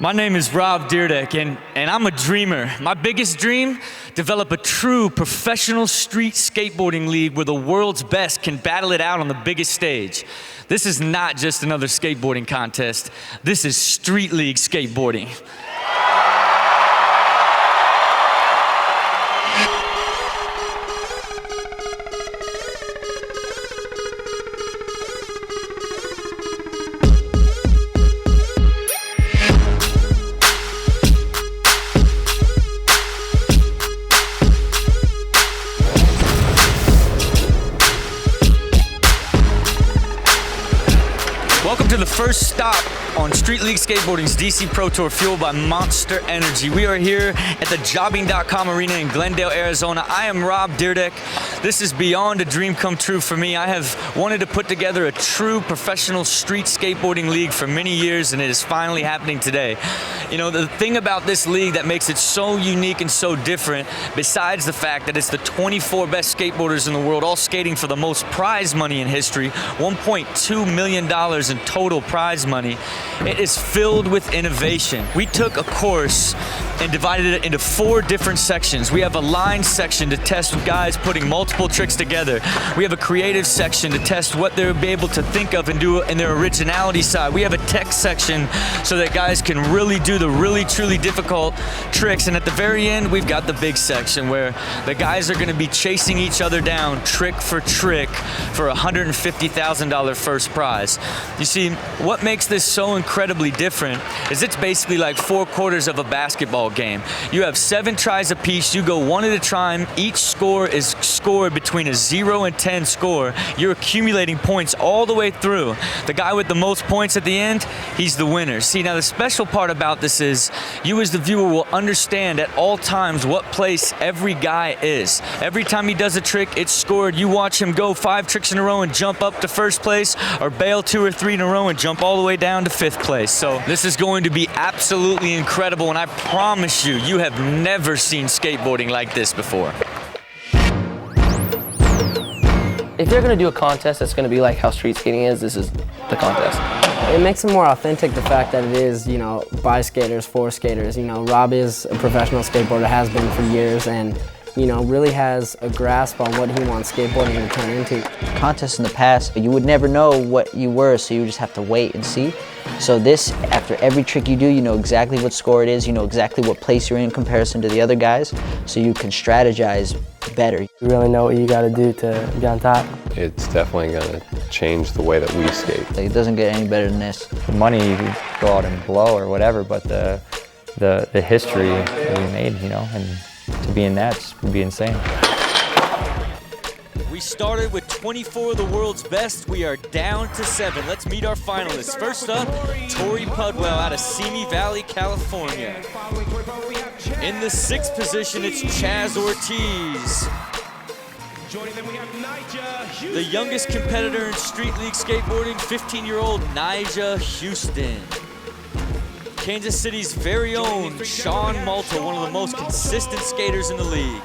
My name is Rob Dyrdek, and I'm a dreamer. My biggest dream, develop a true professional street skateboarding league where the world's best can battle it out on the biggest stage. This is not just another skateboarding contest. This is street league skateboarding. Welcome to the first stop on Street League Skateboarding's DC Pro Tour, fueled by Monster Energy. We are here at the Jobbing.com Arena in Glendale, Arizona. I am Rob Dyrdek. This is beyond a dream come true for me. I have wanted to put together a true professional street skateboarding league for many years, and it is finally happening today. You know, the thing about this league that makes it so unique and so different, besides the fact that it's the 24 best skateboarders in the world, all skating for the most prize money in history, $1.2 million in total prize money, it is filled with innovation. We took a course and divided it into 4 different sections. We have a line section to test guys putting multiple tricks together. We have a creative section to test what they'll be able to think of and do in their originality side. We have a tech section so that guys can really do the really truly difficult tricks. And at the very end, we've got the big section where the guys are gonna be chasing each other down trick for a $150,000 first prize. You see, what makes this so incredibly different is it's basically like 4 quarters of a basketball game. You have 7 tries apiece, you go one at a time, each score is scored between a 0 and 10 score. You're accumulating points all the way through. The guy with the most points at the end, he's the winner. See, now the special part about this is you as the viewer will understand at all times what place every guy is. Every time he does a trick, it's scored. You watch him go 5 tricks in a row and jump up to first place, or bail 2 or 3 in a row and jump all the way down to 5th place. So this is going to be absolutely incredible, and I promise you, you have never seen skateboarding like this before. If you're gonna do a contest that's gonna be like how street skating is, this is the contest. It makes it more authentic, the fact that it is, you know, by skaters, for skaters. You know, Rob is a professional skateboarder, has been for years, and, you know, really has a grasp on what he wants skateboarding to turn into. Contests in the past, you would never know what you were, so you just have to wait and see. So this, after every trick you do, you know exactly what score it is, you know exactly what place you're in comparison to the other guys, so you can strategize better. You really know what you gotta do to get on top. It's definitely gonna change the way that we skate. It doesn't get any better than this. The money you could go out and blow or whatever, but the history that we made, you know, and to be in that would be insane. We started with 24 of the world's best. We are down to 7. Let's meet our finalists. First up, Torey Pudwill out of Simi Valley, California. In the 6th position, it's Chaz Ortiz. The youngest competitor in street league skateboarding, 15-year-old Nyjah Huston. Kansas City's very own Sean Malto, one of the most consistent skaters in the league.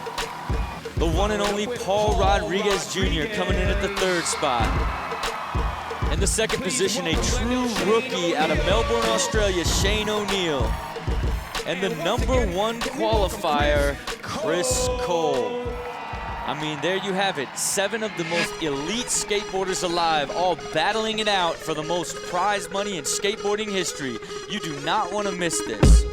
The one and only Paul Rodriguez Jr. coming in at the 3rd spot. In the 2nd position, a true rookie out of Melbourne, Australia, Shane O'Neill. And the number 1 qualifier, Chris Cole. I mean, there you have it. 7 of the most elite skateboarders alive, all battling it out for the most prize money in skateboarding history. You do not want to miss this.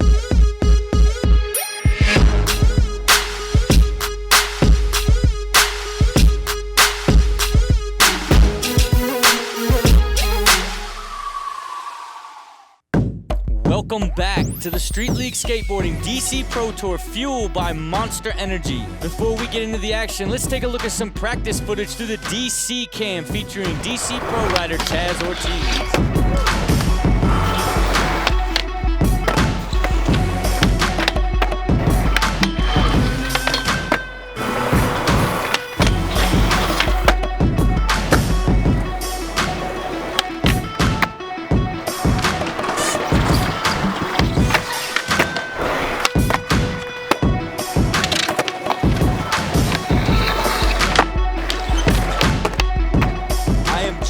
Welcome back to the Street League Skateboarding DC Pro Tour, fueled by Monster Energy. Before we get into the action, let's take a look at some practice footage through the DC Cam featuring DC Pro rider Chaz Ortiz.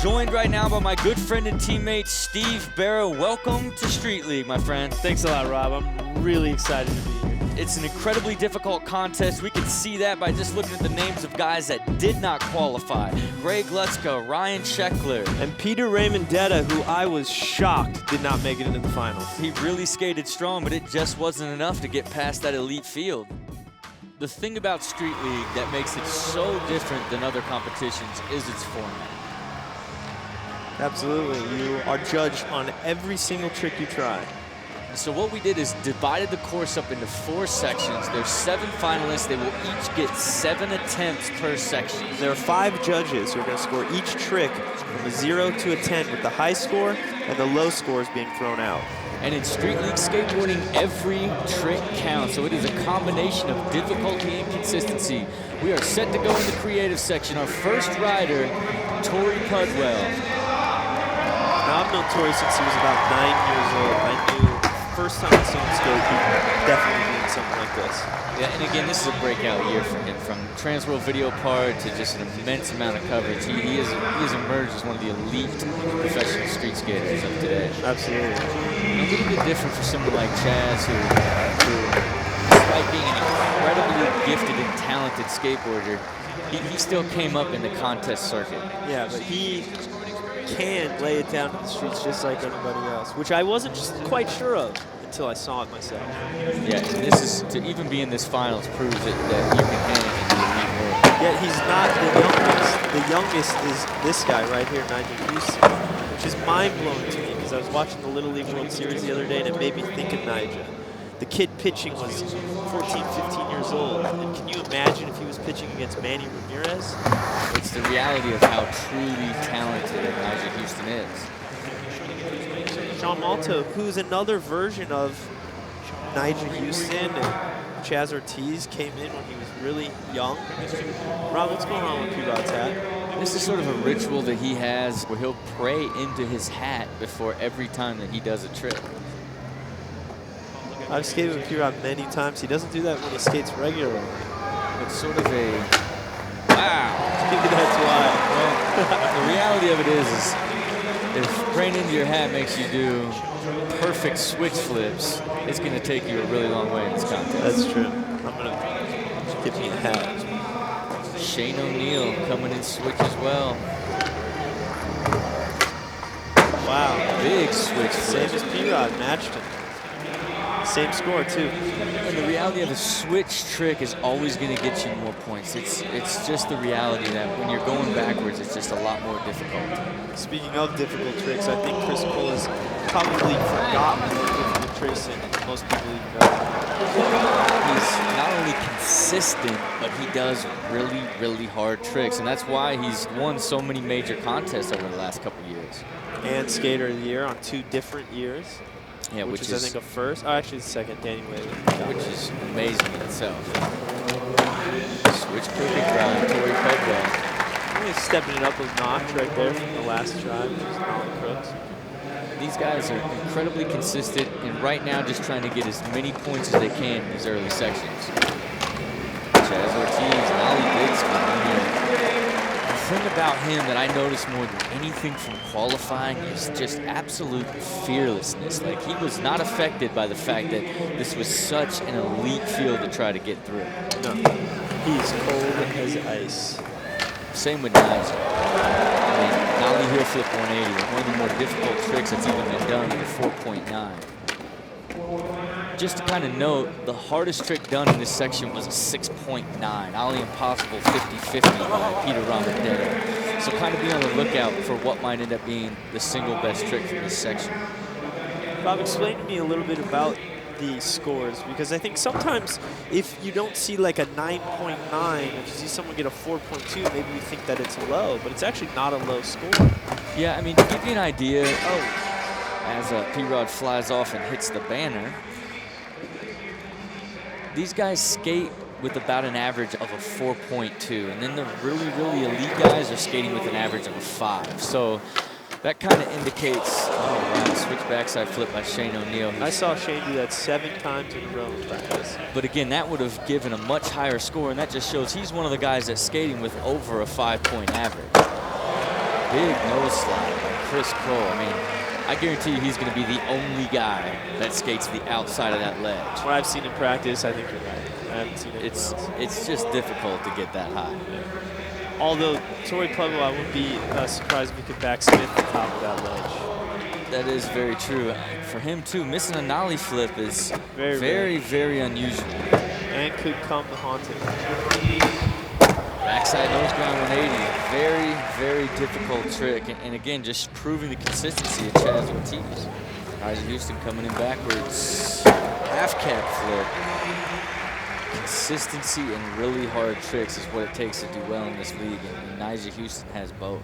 Joined right now now by my good friend and teammate, Steve Barrow. Welcome to Street League, my friend. Thanks a lot, Rob. I'm really excited to be here. It's an incredibly difficult contest. We can see that by just looking at the names of guys that did not qualify. Greg Lutzka, Ryan Scheckler. And Peter Raymondetta, who I was shocked did not make it into the finals. He really skated strong, but it just wasn't enough to get past that elite field. The thing about Street League that makes it so different than other competitions is its format. Absolutely. You are judged on every single trick you try. So what we did is divided the course up into 4 sections. There's 7 finalists. They will each get 7 attempts per section. There are 5 judges who are going to score each trick from a 0 to a 10, with the high score and the low scores being thrown out. And in Street League skateboarding, every trick counts. So it is a combination of difficulty and consistency. We are set to go in the creative section. Our first rider, Torey Pudwill. Now, I've known Torey since he was about 9 years old. I knew first time I saw him skate, he definitely doing something like this. Yeah, and again, this is a breakout year for him. From Transworld Video Part to just an immense amount of coverage. He has emerged as one of the elite professional street skaters of today. Absolutely. A little bit different for someone like Chaz, who despite being an incredibly gifted and talented skateboarder, he still came up in the contest circuit. Yeah, but he can lay it down in the streets just like anybody else, which I wasn't just quite sure of until I saw it myself. Yeah, and this is, to even be in this finals proves that you can hang in the elite world. Yet he's not the youngest. The youngest is this guy right here, Nyjah Huston, which is mind-blowing to me because I was watching the Little League World Series the other day and it made me think of Nyjah. The kid pitching was 14, 15 years old. And can you imagine if he was pitching against Manny Ramirez? It's the reality of how truly talented Nyjah Huston is. John Malto, who's another version of Nyjah Huston, and Chaz Ortiz came in when he was really young. Rob, what's going on with P-Rod's hat? This is sort of a ritual that he has where he'll pray into his hat before every time that he does a trick. I've skated with P-Rod many times. He doesn't do that when he skates regularly. It's sort of a, wow. Maybe that's why. Well, the reality of it is if praying into your hat makes you do perfect switch flips, it's going to take you a really long way in this contest. That's true. I'm going to give me a hat. Shane O'Neill coming in switch as well. Wow. Big switch flip. Same as P-Rod, matched him. Same score, too. And the reality of a switch trick is always going to get you more points. It's just the reality that when you're going backwards, it's just a lot more difficult. Speaking of difficult tricks, I think Chris Cole has probably forgotten the difficult tricks than most people even know. He's not only consistent, but he does really, really hard tricks. And that's why he's won so many major contests over the last couple years. And Skater of the Year on 2 different years. Yeah, which is I think a first. Oh, actually, the second. Danny Whaley. Which is amazing in itself. Switch crooked drive, Torey Pudwill. He's stepping it up a notch right there from the last drive, which is Molly Crooks. These guys are incredibly consistent, and right now just trying to get as many points as they can in these early sections. Chaz Ortiz, Ollie Bixby here. The thing about him that I noticed more than anything from qualifying is just absolute fearlessness. Like, he was not affected by the fact that this was such an elite field to try to get through. No, he's cold as ice. Same with Nyjah. I mean, Nollie heel flip 180, one of the more difficult tricks that's even been done at a 4.9. Just to kind of note, the hardest trick done in this section was a 6.9. Ollie Impossible 50-50 by Peter Raymondetta. So kind of be on the lookout for what might end up being the single best trick from this section. Bob, explain to me a little bit about the scores, because I think sometimes if you don't see like a 9.9, if you see someone get a 4.2, maybe you think that it's low, but it's actually not a low score. Yeah, I mean, to give you an idea, as P-Rod flies off and hits the banner, these guys skate with about an average of a 4.2, and then the really, really elite guys are skating with an average of a 5. So that kind of indicates, oh wow, switch backside flip by Shane O'Neill. I saw Shane do that 7 times in a row in practice. But again, that would have given a much higher score, and that just shows he's one of the guys that's skating with over a 5-point average. Big nose slide by Chris Cole. I mean, I guarantee you he's going to be the only guy that skates the outside of that ledge. What I've seen in practice, I think you're right. I haven't seen it. It's just difficult to get that high. Yeah. Although Torey Pudwill, I wouldn't be surprised if he could backsmith the top of that ledge. That is very true. For him too, missing a nollie flip is very unusual. And could come to haunt him. Backside nose grind 180, very difficult trick. And again, just proving the consistency of Chaz Ortiz. Nyjah Huston coming in backwards. Half cab flip. Consistency and really hard tricks is what it takes to do well in this league. And Nyjah Huston has both.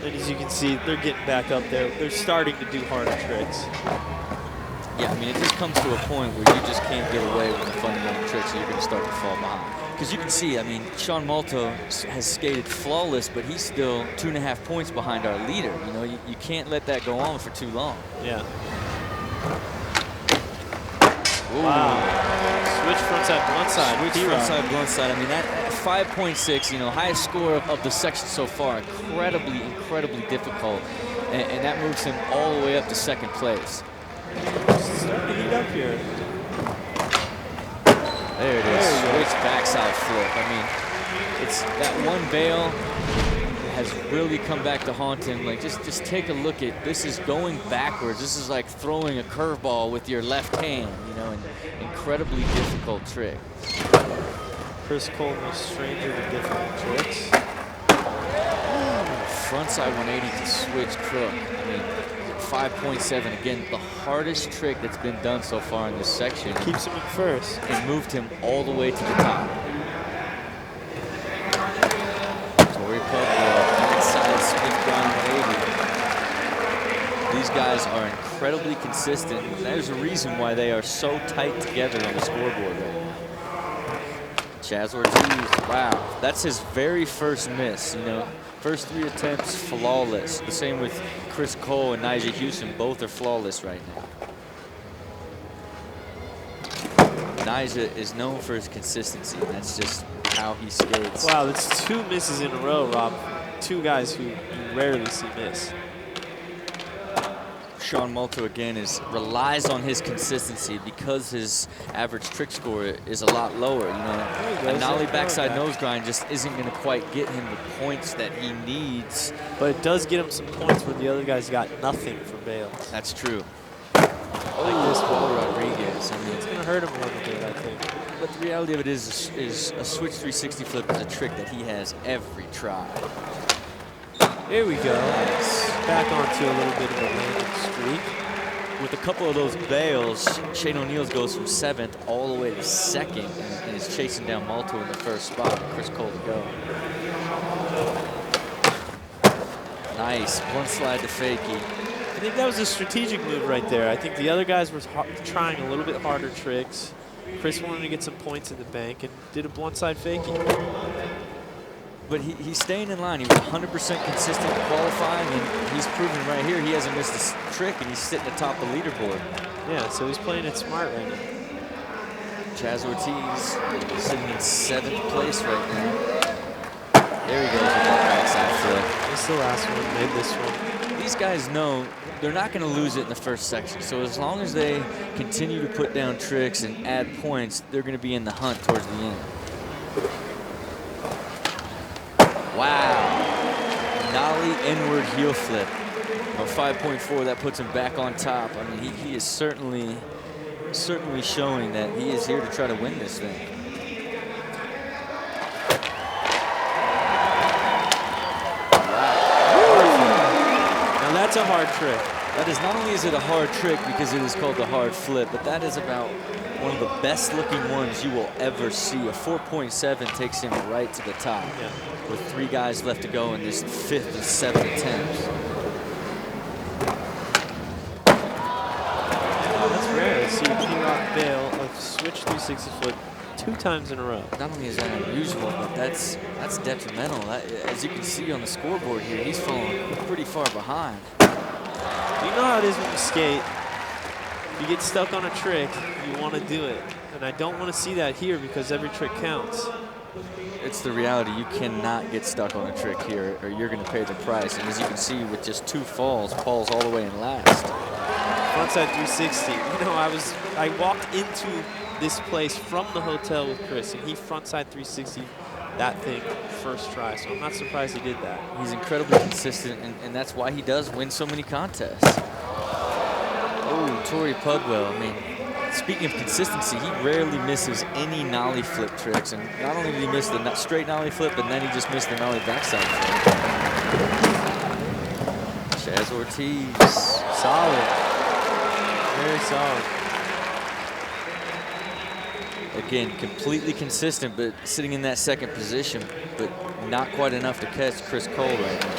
And as you can see, they're getting back up there. They're starting to do harder tricks. Yeah, I mean, it just comes to a point where you just can't get away with the fundamental tricks, and you're going to start to fall behind. Because you can see, I mean, Sean Malto has skated flawless, but he's still 2.5 points behind our leader. You know, you can't let that go on for too long. Yeah. Ooh. Wow. Switch frontside, blindside. Switch frontside, blindside. I mean, that 5.6, you know, highest score of the section so far. Incredibly difficult. And that moves him all the way up to second place. Starting to heat up here. There it is. Switch backside flip. I mean, it's that one bail has really come back to haunt him. Like, just take a look at this. Is going backwards. This is like throwing a curveball with your left hand. You know, an incredibly difficult trick. Chris Cole, no stranger to difficult tricks. Frontside 180 to switch crook. I mean, 5.7, again, the hardest trick that's been done so far in this section. Keeps him in first. And moved him all the way to the top. Torey Pudwill, backside spin grind 180. These guys are incredibly consistent. There's a reason why they are so tight together on the scoreboard right now. Chaz Ortiz, wow, that's his very first miss, you know. First 3 attempts, flawless. The same with Chris Cole and Nyjah Huston. Both are flawless right now. Nyjah is known for his consistency. That's just how he skates. Wow, that's 2 misses in a row, Rob. 2 guys who you rarely see miss. Sean Malto, again, relies on his consistency because his average trick score is a lot lower. You know, a nollie backside nose grind just isn't going to quite get him the points that he needs. But it does get him some points where the other guys got nothing for bails. That's true. Like this one. Rodriguez. I mean, it's going to hurt him a little bit, I think. But the reality of it is a switch 360 flip is a trick that he has every try. There we go. Nice. Back onto a little bit of a landing streak. With a couple of those bails, Shane O'Neill's goes from 7th all the way to 2nd and is chasing down Malto in the first spot. Chris Cole to go. Nice. Blunt slide to fakie. I think that was a strategic move right there. I think the other guys were trying a little bit harder tricks. Chris wanted to get some points in the bank and did a blunt side fakie. But he's staying in line. He was 100% consistent qualifying, and he's proven right here he hasn't missed a trick, and he's sitting atop the leaderboard. Yeah, so he's playing it smart right now. Chaz Ortiz sitting in 7th place right now. There he goes with that backside flip. It's the last one, made this one. These guys know they're not going to lose it in the first section, so as long as they continue to put down tricks and add points, they're going to be in the hunt towards the end. Wow. Nollie inward heel flip. 5.4, that puts him back on top. I mean, he is certainly showing that he is here to try to win this thing. Wow. Now that's a hard trick. That is, not only is it a hard trick because it is called the hard flip, but that is about one of the best looking ones you will ever see. A 4.7 takes him right to the top. Yeah. With 3 guys left to go in this 5th of 7 attempts. That's rare to see a P-Rock bail of switch 360 flip 2 times in a row. Not only is that unusual, but that's detrimental. As you can see on the scoreboard here, he's falling pretty far behind. You know how it is when you skate. You get stuck on a trick, you want to do it. And I don't want to see that here because every trick counts. It's the reality. You cannot get stuck on a trick here or you're going to pay the price. And as you can see, with just 2 falls, Paul's all the way in last. Frontside 360. You know, I walked into this place from the hotel with Chris, and he frontside 360 that thing first try. So I'm not surprised he did that. He's incredibly consistent, and that's why he does win so many contests. Oh, Torey Pudwill. I mean, speaking of consistency, he rarely misses any nollie flip tricks. And not only did he miss the straight nollie flip, but then he just missed the nollie backside flip. Chaz Ortiz. Solid. Very solid. Again, completely consistent, but sitting in that second position, but not quite enough to catch Chris Cole right now.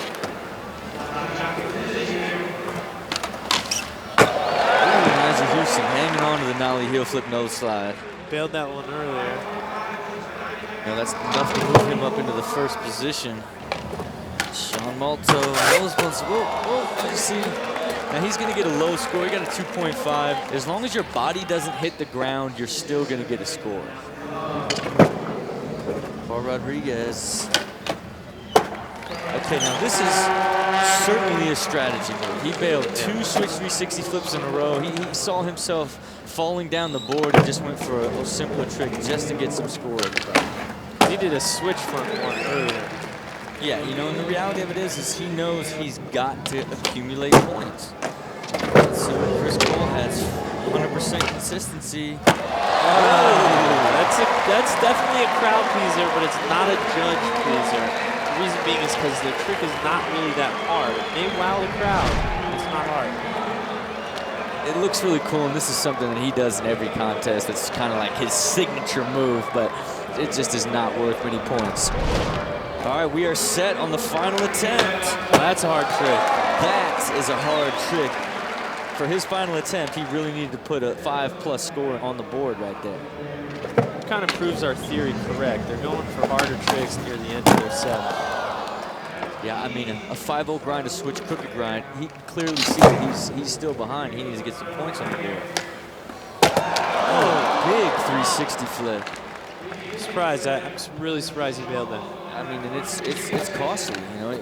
Nyjah Huston hanging on to the nollie heel flip nose slide. Bailed that one earlier. Now that's enough to move him up into the first position. Sean Malto, nose blunts. Whoa, you see. Now he's going to get a low score. He got a 2.5. As long as your body doesn't hit the ground, you're still going to get a score. Paul Rodriguez. Okay, now this is certainly a strategy move. He bailed 2 switch 360 flips in a row. He saw himself falling down the board and just went for a simpler trick just to get some score. He did a switch front one earlier. Yeah, you know, and the reality of it is he knows he's got to accumulate points. So Chris Cole has 100% consistency. Oh, that's definitely a crowd pleaser, but it's not a judge pleaser. The reason being is because the trick is not really that hard. It may wow the crowd, but it's not hard. It looks really cool, and this is something that he does in every contest. It's kind of like his signature move, but it just is not worth many points. All right, we are set on the final attempt. That's a hard trick. That is a hard trick. For his final attempt, he really needed to put a 5+ score on the board right there. It kind of proves our theory correct. They're going for harder tricks near the end of their set. Yeah, I mean, a 5-0 grind, a switch crooked grind, he can clearly see that he's still behind. He needs to get some points on the board. Oh, big 360 flip. Surprised. I'm really surprised he bailed that. I mean, and it's costly, you know,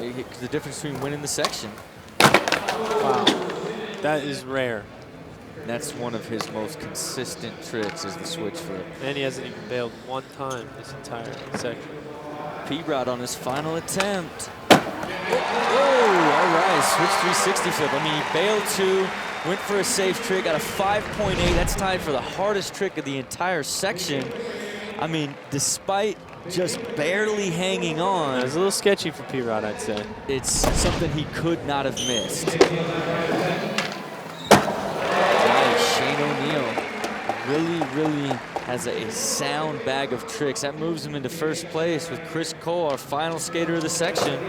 the difference between winning the section. Wow, that is rare. And that's one of his most consistent tricks is the switch flip. And he hasn't even bailed one time this entire section. P-Rod on his final attempt. Oh, all right, switch 360 flip. I mean, he bailed 2, went for a safe trick, got a 5.8. That's tied for the hardest trick of the entire section. I mean, despite just barely hanging on. It was a little sketchy for P-Rod, I'd say. It's something he could not have missed. Nice, Shane O'Neill really has a sound bag of tricks. That moves him into first place with Chris Cole, our final skater of the section.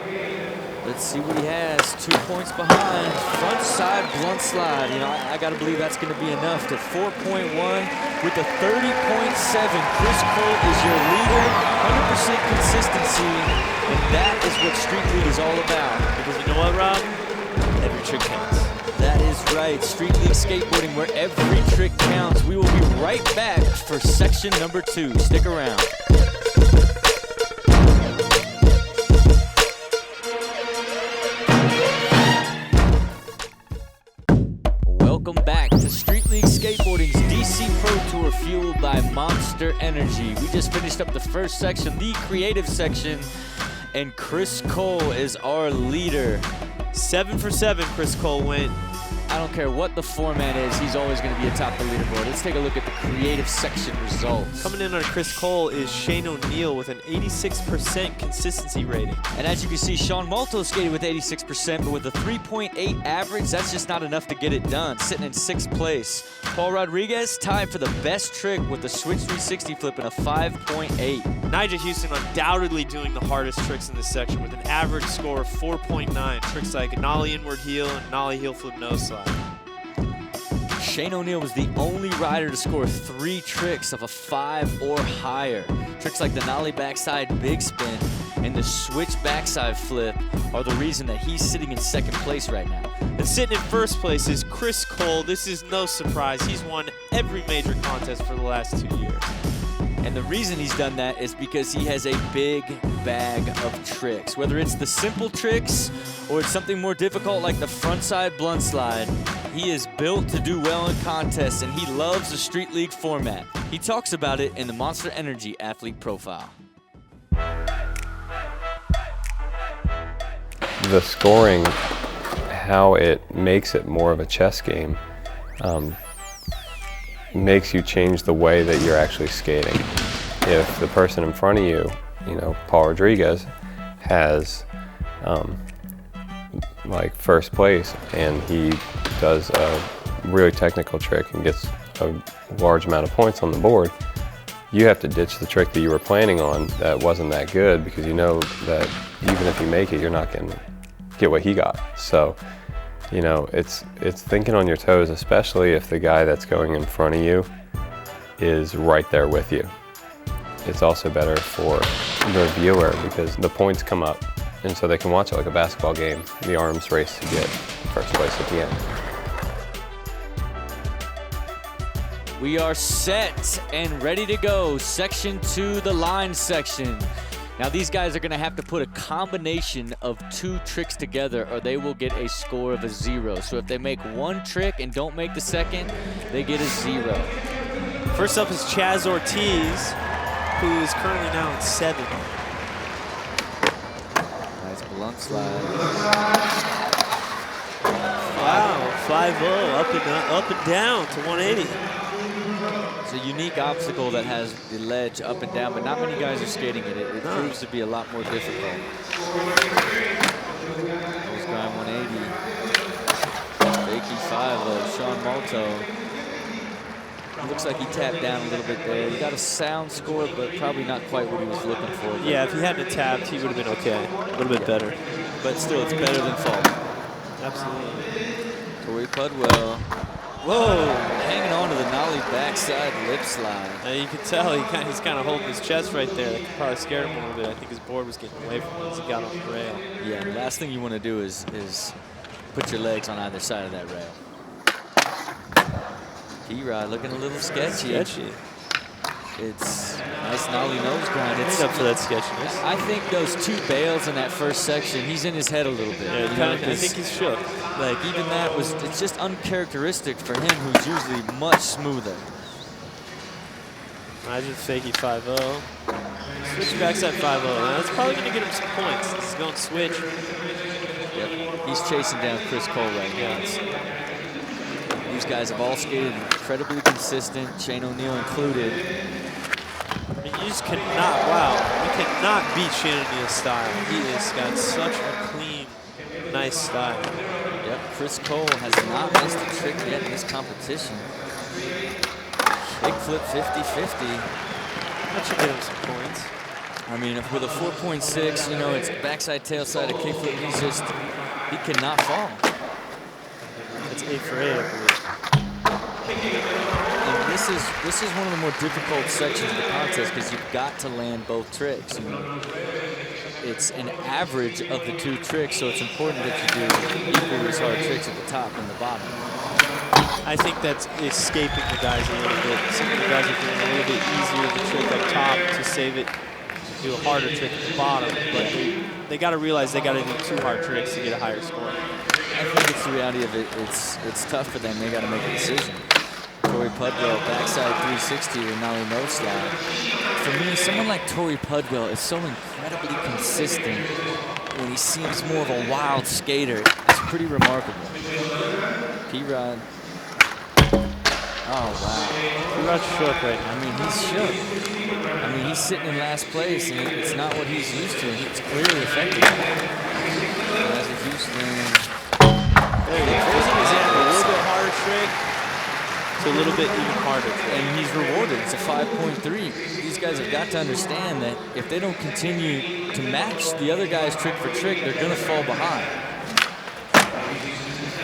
Let's see what he has. 2 points behind. Front side blunt slide. You know, I got to believe that's going to be enough to 4.1 with a 30.7. Chris Cole is your leader. 100% consistency, and that is what Street League is all about. Because you know what, Rob? Every trick counts. That is right. Street League Skateboarding, where every trick counts. We will be right back for section number 2. Stick around. Welcome back to Street League Skateboarding's DC Pro Tour fueled by Monster Energy. We just finished up the first section, the creative section, and Chris Cole is our leader. 7 for 7, Chris Cole went. I don't care what the format is, he's always going to be atop the leaderboard. Let's take a look at the creative section results. Coming in on Chris Cole is Shane O'Neill with an 86% consistency rating. And as you can see, Sean Malto skated with 86%, but with a 3.8 average, that's just not enough to get it done, sitting in 6th place. Paul Rodriguez tied for the best trick with the switch 360 flip and a 5.8. Nyjah Huston undoubtedly doing the hardest tricks in this section with an average score of 4.9. Tricks like nollie inward heel and nollie heel flip nose slide. Shane O'Neill was the only rider to score 3 tricks of a 5 or higher. Tricks like the nollie backside big spin and the switch backside flip are the reason that he's sitting in 2nd place right now. And sitting in 1st place is Chris Cole. This is no surprise. He's won every major contest for the last 2 years. And the reason he's done that is because he has a big bag of tricks. Whether it's the simple tricks or it's something more difficult like the frontside blunt slide, he is built to do well in contests, and he loves the Street League format. He talks about it in the Monster Energy Athlete Profile. The scoring, how it makes it more of a chess game, makes you change the way that you're actually skating. If the person in front of you, you know, Paul Rodriguez, has like first place and he does a really technical trick and gets a large amount of points on the board, you have to ditch the trick that you were planning on that wasn't that good, because you know that even if you make it, you're not going to get what he got. So, you know, it's thinking on your toes, especially if the guy that's going in front of you is right there with you. It's also better for the viewer because the points come up, and so they can watch it like a basketball game, the arms race to get first place at the end. We are set and ready to go. Section 2, the line section. Now these guys are gonna have to put a combination of 2 tricks together or they will get a score of a 0. So if they make 1 trick and don't make the second, they get a 0. First up is Chaz Ortiz, who is currently now in 7th. Nice blunt slide. Wow, 5-0, up and down to 180. It's a unique obstacle that has the ledge up and down, but not many guys are skating it. It proves to be a lot more difficult. There's grind 180. Fakey 5-0, Sean Malto. Looks like he tapped down a little bit there. He got a sound score, but probably not quite what he was looking for. Yeah, if he hadn't tapped, he would have been okay. A little bit better. But still, it's better than falling. Absolutely. Torey Pudwill. Whoa! Hanging on to the nollie backside lip slide. You can tell he's kind of holding his chest right there. That probably scared him a little bit. I think his board was getting away from him as he got off the rail. Yeah, the last thing you want to do is put your legs on either side of that rail. P-Rod looking a little sketchy. It's nice nollie nose grind. It's up for that sketchiness. I think those 2 bails in that first section, he's in his head a little bit. Yeah, I think he's shook. Like even that it's just uncharacteristic for him, who's usually much smoother. Nyjah fakey 5-0. Switch backside 5-0. Now that's probably going to get him some points. He's going to switch. Yep, he's chasing down Chris Cole right now. These guys have all skated incredibly consistent, Shane O'Neill included. I mean, you just cannot, you cannot beat Shane O'Neill's style. He has got such a clean, nice style. Yep, Chris Cole has not missed a trick yet in this competition. Big flip 50-50. That should get him some points. I mean, with a 4.6, you know, it's backside, tail side, a kickflip. He cannot fall. It's 8 for 8, I believe. And this is one of the more difficult sections of the contest because you've got to land both tricks. You know, it's an average of the 2 tricks, so it's important that you do equally as hard tricks at the top and the bottom. I think that's escaping the guys a little bit. Some of the guys are doing a little bit easier the trick up top to save it, do a harder trick at the bottom. But they got to realize they got to do 2 hard tricks to get a higher score. I think it's the reality of it. It's tough for them. They got to make a decision. Torey Pudwill, backside 360 with nollie nose slide. For me, someone like Torey Pudwill is so incredibly consistent when he seems more of a wild skater. It's pretty remarkable. P-Rod. Oh, wow. P-Rod's shook right now. I mean, he's shook. I mean, he's sitting in last place, and it's not what he's used to. It's clearly affecting him. As a Huston. There he goes. He's in a little bit harder trick to a little bit even harder trick. And he's rewarded. It's a 5.3. These guys have got to understand that if they don't continue to match the other guy's trick for trick, they're going to fall behind.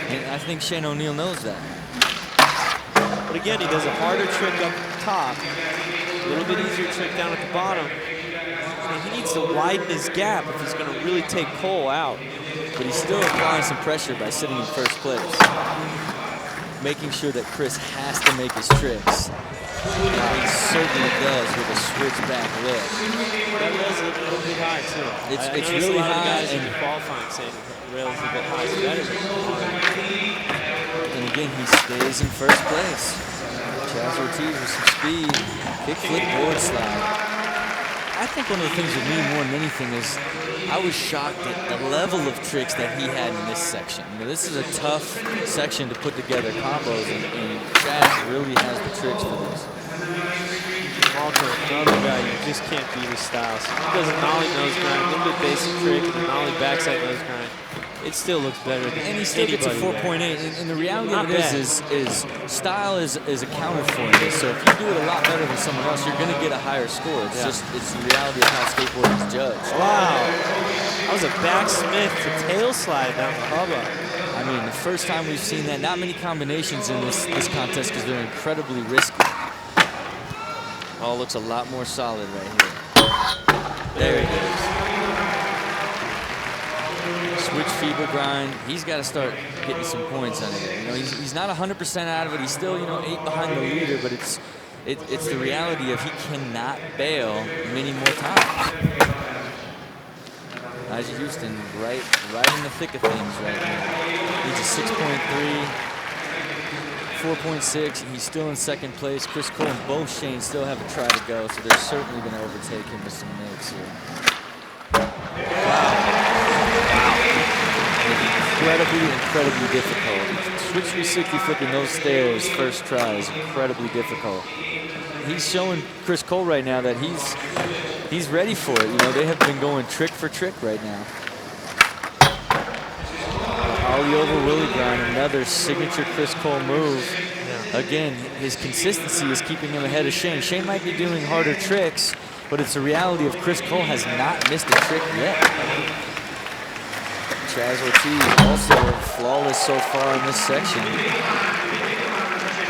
And I think Shane O'Neill knows that. But again, he does a harder trick up top, a little bit easier trick down at the bottom. And he needs to widen his gap if he's going to really take Cole out. But he's still applying some pressure by sitting in first place, making sure that Chris has to make his tricks. Yeah, he certainly does with a switchback lip. That rail's a little bit high, too. It's I really a lot high. of guys in the qualifying saying the rail's a bit high, so that is hard. And again, he stays in first place. Chaz Ortiz with some speed. Kickflip board slide. I think one of the things with me more than anything is I was shocked at the level of tricks that he had in this section. You know, this is a tough section to put together combos, and Chaz really has the tricks for this. Malto, another guy you just can't beat his styles. He does a nollie nose grind, a little bit basic trick, and a nollie backside nose grind. It still looks better than And he still gets a anybody 4.8. And the reality Not of it bad. is style is accounted for in this. So if you do it a lot better than someone else, you're going to get a higher score. It's just it's the reality of how skateboarding is judged. Wow. That was a backsmith to tail slide down the hubba. I mean, the first time we've seen that, not many combinations in this contest because they're incredibly risky. All looks a lot more solid right here. There it is. Switch feeble grind. He's got to start getting some points out of it. You know, he's not 100% out of it. He's still, you know, 8 behind the leader, but it's the reality of he cannot bail many more times. Nyjah Huston right in the thick of things right now. He's a 6.3, 4.6. He's still in second place. Chris Cole and both Shane still have a try to go, so they're certainly going to overtake him with some makes here. Incredibly difficult. Switch 360 flipping those stairs first try is incredibly difficult. He's showing Chris Cole right now that he's ready for it. You know, they have been going trick for trick right now. Ollie over Willie grind, another signature Chris Cole move. Again, his consistency is keeping him ahead of Shane. Shane might be doing harder tricks, but it's a reality of Chris Cole has not missed a trick yet. Chaz Ortiz also flawless so far in this section.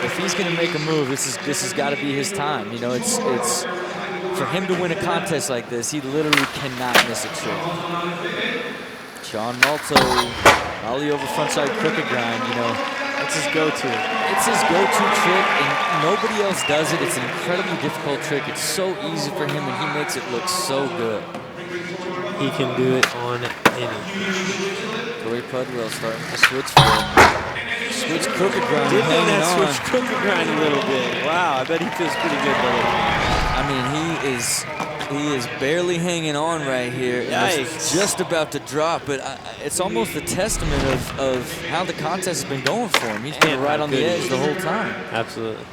If he's going to make a move, this has got to be his time. You know, it's for him to win a contest like this, he literally cannot miss a trick. Sean Malto, ollie over frontside crooked grind. You know, that's his go-to. It's his go-to trick, and nobody else does it. It's an incredibly difficult trick. It's so easy for him, and he makes it look so good. He can do it on any. Torey Pudwill starting to switch flip. Switch crooked grind. Did on that switch crooked grind a little bit. Wow, I bet he feels pretty good about it. I mean, he is barely hanging on right here. It's just about to drop, but it's almost a testament of how the contest has been going for him. He's been right on the edge the whole time. Absolutely.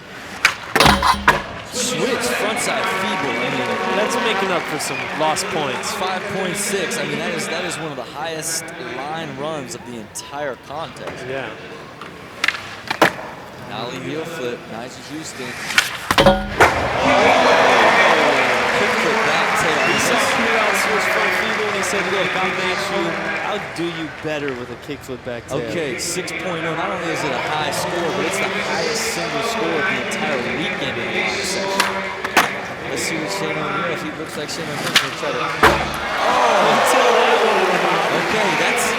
Switch frontside feeble. I mean, that's making up for some lost points. 5.6. I mean, that is one of the highest line runs of the entire contest. Yeah. Ollie heel flip. Nyjah Huston. Kickflip back tail. He saw P-Rod switch front feeble and he said, look, I'll match you. I'll do you better with a kickflip back tail. Okay, 6.0. Not only is it a high score, but it's the highest single score of the entire weekend in the line section. Let's see what Shane O'Neill, if he looks like Shane O'Neill's going to try to... Okay, that's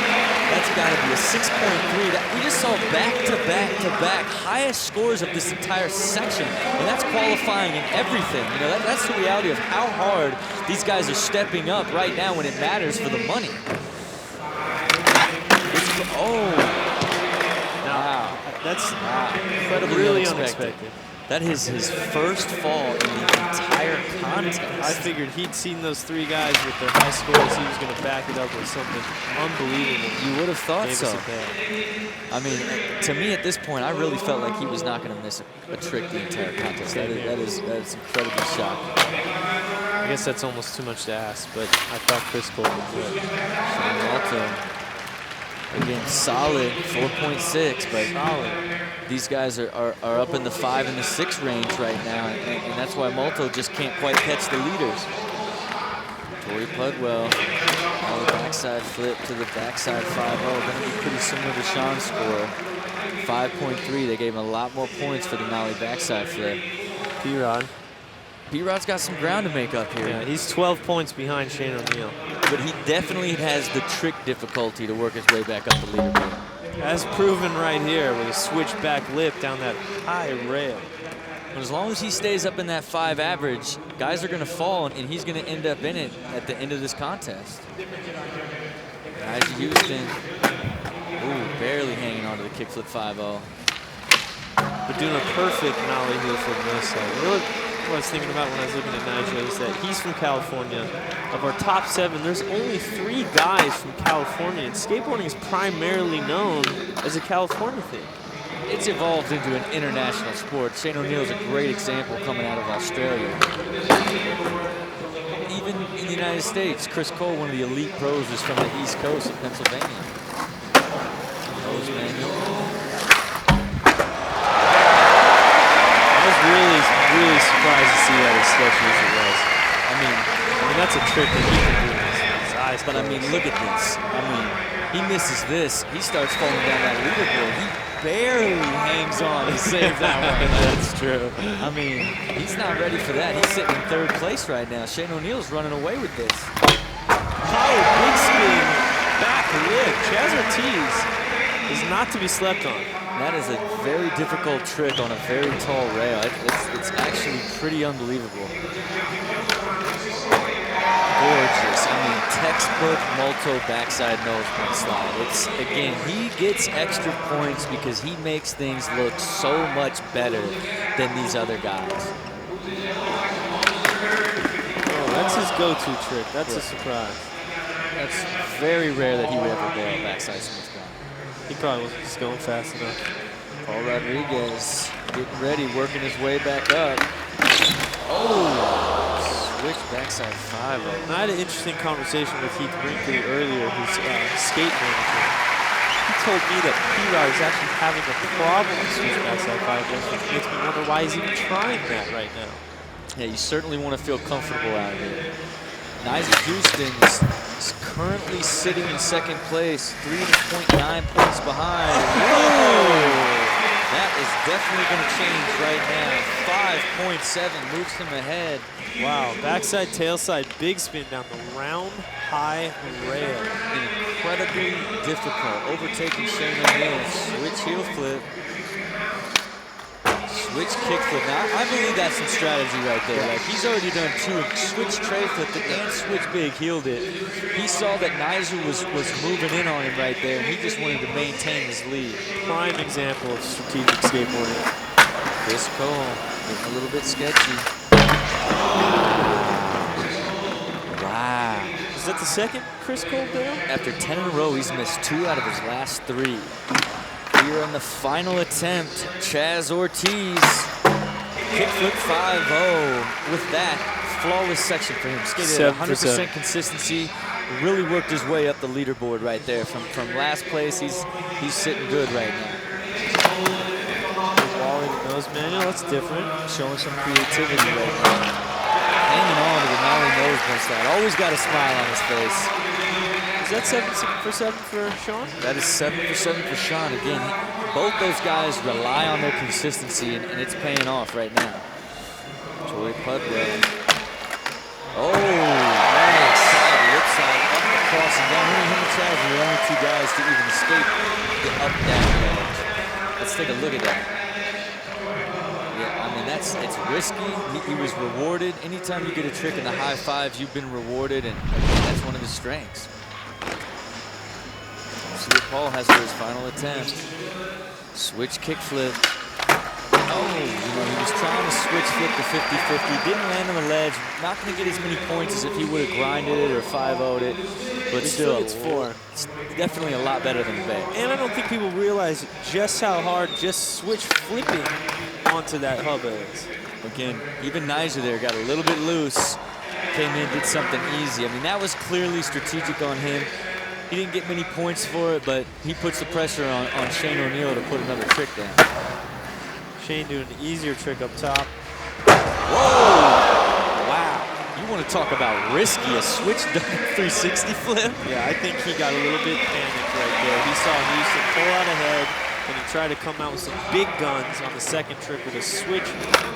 got to be a 6.3. We just saw back-to-back highest scores of this entire section, and that's qualifying and everything. You know, that's the reality of how hard these guys are stepping up right now when it matters for the money. Wow. That's incredibly really unexpected. That is his first fall in the entire contest. I figured he'd seen those 3 guys with their high scores. He was going to back it up with something unbelievable. You would have thought so. I mean, to me at this point, I really felt like he was not going to miss a trick the entire contest. That is incredibly shocking. I guess that's almost too much to ask, but I thought Chris Cole would do it. Malto. Again, solid 4.6, but these guys are up in the 5 and the 6 range right now, and that's why Malto just can't quite catch the leaders. Torey Pudwill, the backside flip to the backside 5-0, going to be pretty similar to Sean's score. 5.3, they gave him a lot more points for the nollie backside flip. P-Rod. P-Rod's got some ground to make up here. Yeah, he's 12 points behind Shane O'Neill. But he definitely has the trick difficulty to work his way back up the leaderboard. As proven right here with a switchback lip down that high rail. But as long as he stays up in that 5 average, guys are going to fall, and he's going to end up in it at the end of this contest. Nyjah Huston, ooh, barely hanging on to the kickflip 5-0. But doing a perfect nollie here from this side. You know what I was thinking about when I was looking at Nyjah is that he's from California. Of our top 7, there's only 3 guys from California, and skateboarding is primarily known as a California thing. It's evolved into an international sport. Shane O'Neill's a great example coming out of Australia. Even in the United States, Chris Cole, one of the elite pros, is from the East Coast of Pennsylvania. Nose manual. Really surprised to see that as sketchy as it was. I mean that's a trick that he can do with his eyes. But I mean, look at this. I mean, he misses this. He starts falling down that leaderboard. He barely hangs on to save that one. That's true. I mean, he's not ready for that. He's sitting in 3rd place right now. Shane O'Neill's running away with this. Oh, big spin, back lip. Chaz Ortiz is not to be slept on. That is a very difficult trick on a very tall rail. It's actually pretty unbelievable. Gorgeous. I mean, textbook Malto backside nose point slide. It's, again, he gets extra points because he makes things look so much better than these other guys. Oh, that's his go-to trick. That's a surprise. That's very rare that he would ever bail backside smooth grind. He probably wasn't just going fast enough. Paul Rodriguez getting ready, working his way back up. Oh, switch backside 5-0. I had an interesting conversation with Heath Brinkley earlier, who's skate manager. He told me that P-Rod is actually having a problem with switch backside 5-0, which makes me wonder why he's even trying that right now. Yeah, you certainly want to feel comfortable out here. Nyjah Huston is currently sitting in 2nd place, 3.9 points behind. Whoa! That is definitely going to change right now. 5.7 moves him ahead. Wow, backside, tailside, big spin down the round, high rail. Incredibly difficult. Overtaking Shane O'Neill. Switch heel flip. Switch kick flip. Now, I believe that's some strategy right there. Like, he's already done 2. Switch tray flipped it and switch big heeled it. He saw that Nyjah was moving in on him right there, and he just wanted to maintain his lead. Prime example of strategic skateboarding. Chris Cole getting a little bit sketchy. Wow. Is that the 2nd Chris Cole bail? After 10 in a row, he's missed 2 out of his last 3. Here on the final attempt, Chaz Ortiz, kickflip 5-0. With that, flawless section for him. Skated at 100% consistency, really worked his way up the leaderboard right there. From last place, he's sitting good right now. Wall in the nose manual, that's different. Showing some creativity right now. Hanging on to the nollie nose point slide. Always got a smile on his face. Is that 7 for 7 for Sean? That is 7 for 7 for Sean. Again, both those guys rely on their consistency, and it's paying off right now. Torey Pudwill. Oh, nice. Lip side, up across and down. Him and Chaz are the only 2 guys to even escape the up down edge. Let's take a look at that. Yeah, I mean, it's risky. He was rewarded. Anytime you get a trick in the high 5s, you've been rewarded, and that's one of his strengths. See what Paul has for his final attempt. Switch kickflip. Oh, he was trying to switch flip to 50-50. Didn't land on the ledge. Not going to get as many points as if he would have grinded it or 5-0'd it. But still, it's 4. It's definitely a lot better than bail. And I don't think people realize just how hard just switch flipping onto that hub is. Again, even Nyjah there got a little bit loose. Came in, did something easy. I mean, that was clearly strategic on him. He didn't get many points for it, but he puts the pressure on Shane O'Neill to put another trick down. Shane doing an easier trick up top. Whoa! Wow. You want to talk about risky, a switch double 360 flip? Yeah, I think he got a little bit panicked right there. He saw Huston pull out ahead, and he tried to come out with some big guns on the 2nd trick with a switch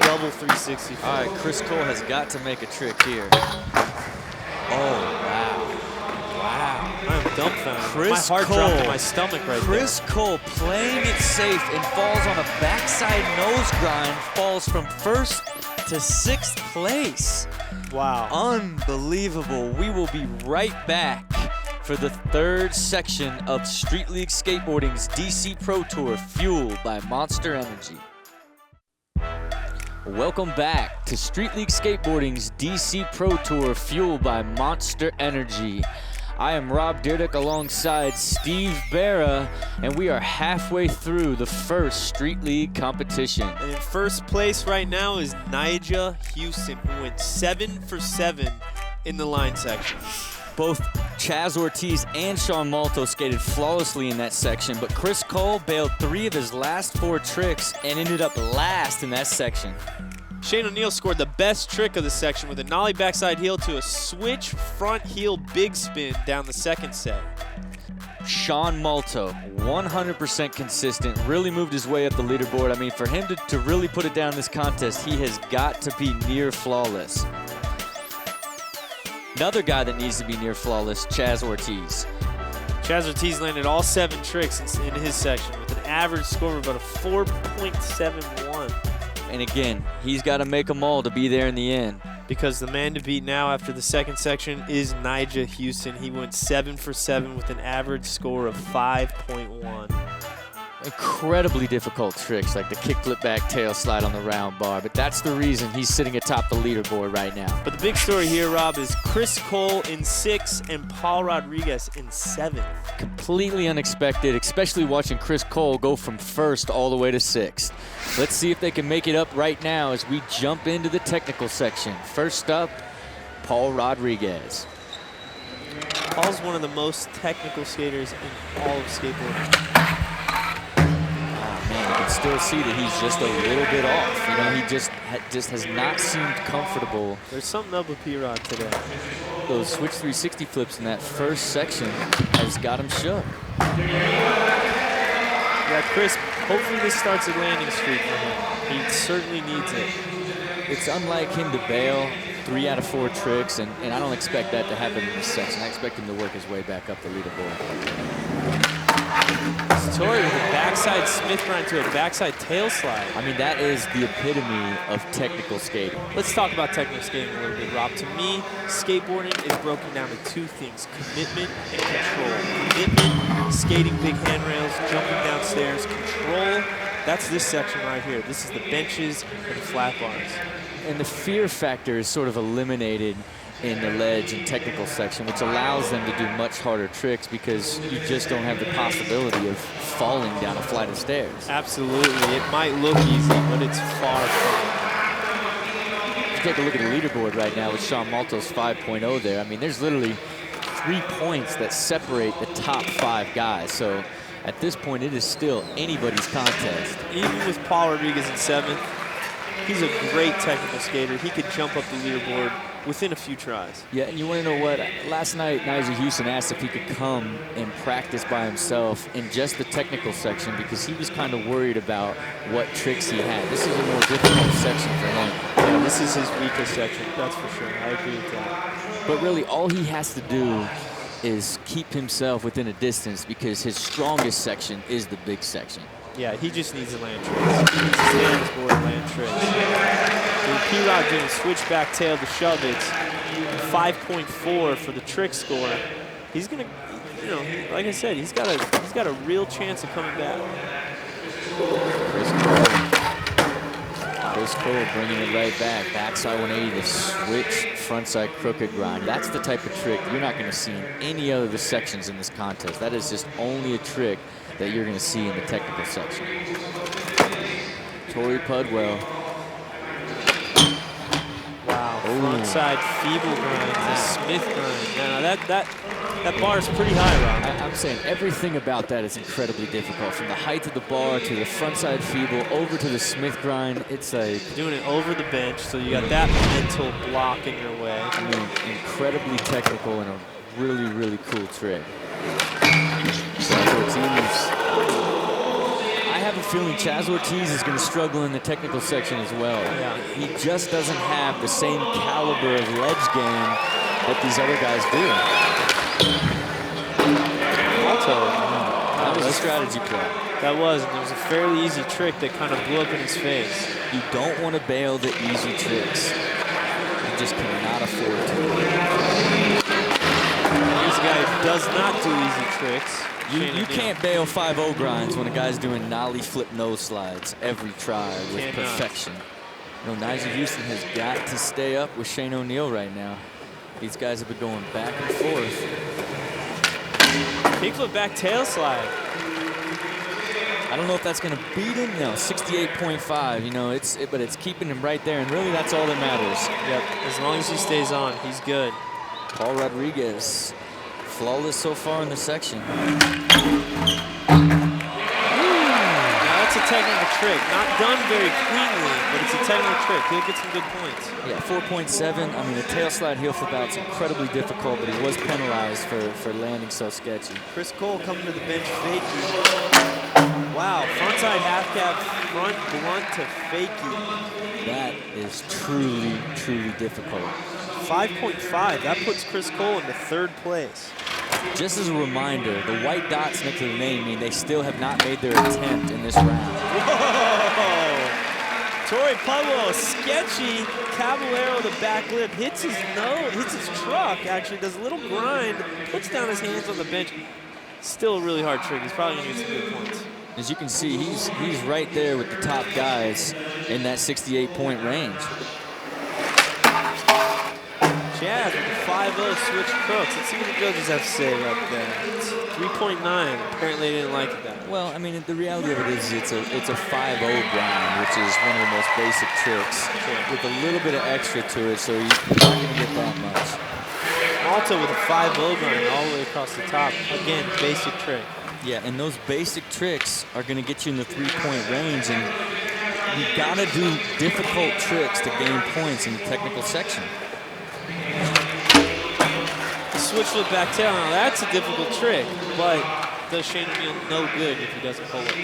double 360 flip. All right, Chris Cole has got to make a trick here. Oh, wow. Wow. I'm dumbfounded. Chris my heart Cole. dropped in my stomach right Chris Cole playing it safe and falls on a backside nose grind, falls from 1st to 6th place. there. Wow. Unbelievable. We will be right back for the 3rd section of Street League Skateboarding's DC Pro Tour, fueled by Monster Energy. Welcome back to Street League Skateboarding's DC Pro Tour, fueled by Monster Energy. I am Rob Dyrdek alongside Steve Barra, and we are halfway through the first Street League competition. And in 1st place right now is Nyjah Huston, who went 7 for 7 in the line section. Both Chaz Ortiz and Malto skated flawlessly in that section, but Chris Cole bailed 3 of his last 4 tricks and ended up last in that section. Shane O'Neill scored the best trick of the section with a nollie backside heel to a switch front heel big spin down the 2nd set. Malto, 100% consistent, really moved his way up the leaderboard. I mean, for him to really put it down in this contest, he has got to be near flawless. Another guy that needs to be near flawless, Chaz Ortiz. Chaz Ortiz landed all 7 tricks in his section with an average score of about a 4.71. And again, he's got to make them all to be there in the end. Because the man to beat now after the 2nd section is Nyjah Huston. He went 7 for 7 with an average score of 5.1. Incredibly difficult tricks like the kickflip back tail slide on the round bar, but that's the reason he's sitting atop the leaderboard right now. But the big story here, Rob, is Chris Cole in 6th and Paul Rodriguez in 7th. Completely unexpected, especially watching Chris Cole go from 1st all the way to 6th. Let's see if they can make it up right now as we jump into the technical section. First up, Paul Rodriguez. Paul's one of the most technical skaters in all of skateboarding. Man, you can still see that he's just a little bit off. You know, he just has not seemed comfortable. There's something up with P-Rod today. Those switch 360 flips in that 1st section has got him shook. Yeah, Chris, hopefully this starts a landing streak for him. He certainly needs it. It's unlike him to bail 3 out of 4 tricks, and I don't expect that to happen in this section. I expect him to work his way back up the leaderboard. Torey with a backside Smith grind to a backside tail slide. I mean, that is the epitome of technical skating. Let's talk about technical skating a little bit, Rob. To me, skateboarding is broken down to 2 things, commitment and control. Commitment, skating big handrails, jumping downstairs. Control, that's this section right here. This is the benches and the flat bars. And the fear factor is sort of eliminated in the ledge and technical section, which allows them to do much harder tricks because you just don't have the possibility of falling down a flight of stairs. Absolutely. It might look easy, but it's far from it. If you take a look at the leaderboard right now with Malto's 5.0 there, I mean, there's literally 3 points that separate the top 5 guys. So at this point, it is still anybody's contest. Even with Paul Rodriguez in 7th, he's a great technical skater. He could jump up the leaderboard within a few tries. Yeah, and you want to know what? Last night, Nyjah Huston asked if he could come and practice by himself in just the technical section because he was kind of worried about what tricks he had. This is a more difficult section for him. Yeah, this is his weakest section, that's for sure. I agree with that. But really, all he has to do is keep himself within a distance because his strongest section is the big section. Yeah, he just needs to land tricks. He needs to stay on his board and land tricks. P-Rod doing a switchback tail to shove it. 5.4 for the trick score. He's gonna, you know, like I said, he's got a real chance of coming back. Chris Cole bringing it right back. Backside 180 to switch frontside crooked grind. That's the type of trick you're not going to see in any other of the sections in this contest. That is just only a trick that you're going to see in the technical section. Torey Pudwill. Wow, frontside feeble grind to Smith grind. Now that bar is pretty high, Rob. I'm saying everything about that is incredibly difficult. From the height of the bar to the frontside feeble over to the Smith grind, it's like doing it over the bench, so you got that mental block in your way. I mean, incredibly technical and a really, really cool trick. Chaz Ortiz. I have a feeling Chaz Ortiz is going to struggle in the technical section as well. Yeah. He just doesn't have the same caliber of ledge game that these other guys do. Malto. That was a strategy play. That was, and it was a fairly easy trick that kind of blew up in his face. You don't want to bail the easy tricks. You just cannot afford to. This guy does not do easy tricks. You can't bail 5-0 grinds when a guy's doing nollie flip nose slides every try with perfection. You know, Nyjah Huston has got to stay up with Shane O'Neill right now. These guys have been going back and forth. Kickflip back tail slide. I don't know if that's going to beat him. No, 68.5. You know, but it's keeping him right there, and really that's all that matters. Yep. As long as he stays on, he's good. Paul Rodriguez, flawless so far in the section. Now that's a technical trick. Not done very cleanly, but it's a technical trick. He'll get some good points. Yeah, 4.7. I mean, the tail slide heel flip out's incredibly difficult, but he was penalized for landing so sketchy. Chris Cole coming to the bench fakie. Wow, frontside half cab, front blunt to fakie. That is truly, truly difficult. 5.5, that puts Chris Cole into 3rd place. Just as a reminder, the white dots next to the name mean they still have not made their attempt in this round. Whoa! Torey Pudwill, sketchy Caballero the back lip, hits his nose, hits his truck, actually does a little grind, puts down his hands on the bench. Still a really hard trick. He's probably gonna get some good points. As you can see, he's right there with the top guys in that 68-point range. Chaz with the 5-0 switch crooks. Let's see what the judges have to say about that. It's 3.9. Apparently they didn't like it that much. Well, I mean, the reality of it is it's a 5-0 grind, which is one of the most basic tricks, with a little bit of extra to it, so you're not going to get that much. Malto with a 5-0 grind all the way across the top. Again, basic trick. Yeah, and those basic tricks are going to get you in the 3-point range, and you got to do difficult tricks to gain points in the technical section. Switch flip back tail. Now that's a difficult trick, but does Shane O'Neill no good if he doesn't pull it.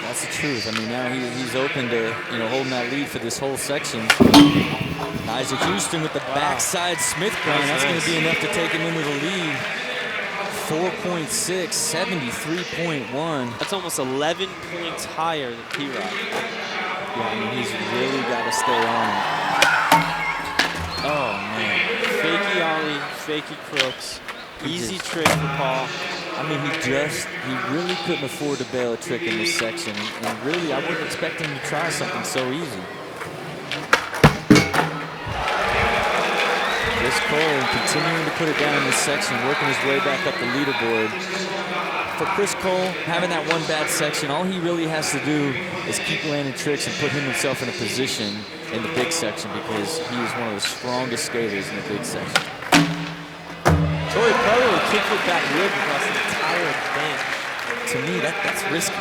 That's the truth. I mean, now he's open to holding that lead for this whole section. Nyjah Huston with the backside Smith grind. That's going to be enough to take him into the lead. 4.6, 73.1. That's almost 11 points higher than P-Rod. Yeah, I mean, he's really got to stay on. Oh, man. Fakey ollie, fakey crooks. Easy trick for Paul. I mean, he really couldn't afford to bail a trick in this section. And really, I wouldn't expect him to try something so easy. Chris Cole continuing to put it down in this section, working his way back up the leaderboard. For Chris Cole, having that one bad section, all he really has to do is keep landing tricks and put himself in a position in the big section, because he is one of the strongest skaters in the big section. Torey Pudwill with kickflip back rib across the entire bench. To me, that's risky.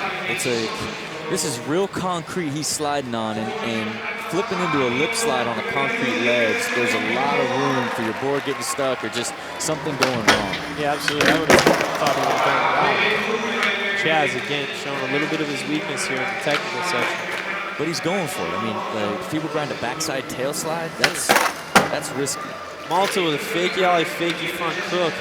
This is real concrete he's sliding on, and flipping into a lip slide on a concrete ledge, there's a lot of room for your board getting stuck or just something going wrong. Yeah, absolutely. I would have thought he would have done it. Chaz, again, showing a little bit of his weakness here in the technical section. But he's going for it. I mean, if people grind a backside tail slide, that's risky. Malto with a fakey ollie, fakey front crook.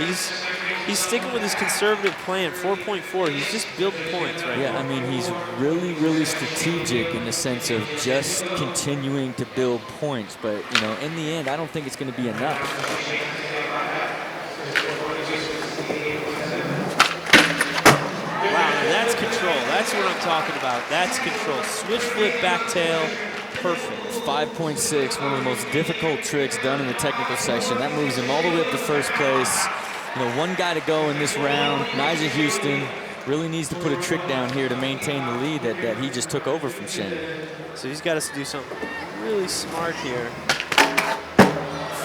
He's sticking with his conservative plan, 4.4. He's just building points right now. Yeah, I mean, he's really, really strategic in the sense of just continuing to build points. But, in the end, I don't think it's going to be enough. Wow, now that's control. That's what I'm talking about. That's control. Switch flip, back tail, perfect. 5.6, one of the most difficult tricks done in the technical section. That moves him all the way up to first place. One guy to go in this round. Nyjah Huston really needs to put a trick down here to maintain the lead that he just took over from Shane. So he's got to do something really smart here.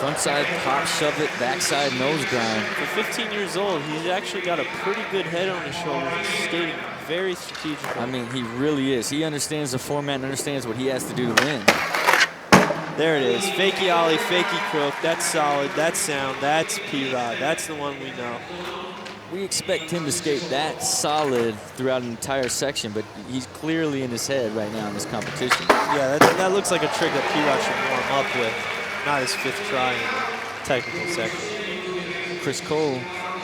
Frontside pop shove it, backside nose grind. For 15 years old, he's actually got a pretty good head on his shoulders. He's skating very strategically. I mean, he really is. He understands the format and understands what he has to do to win. There it is. Fakey ollie, fakey crook. That's solid. That's sound. That's P-Rod. That's the one we know. We expect him to skate that solid throughout an entire section, but he's clearly in his head right now in this competition. Yeah, that looks like a trick that P-Rod should warm up with. Not his 5th try in the technical section. Chris Cole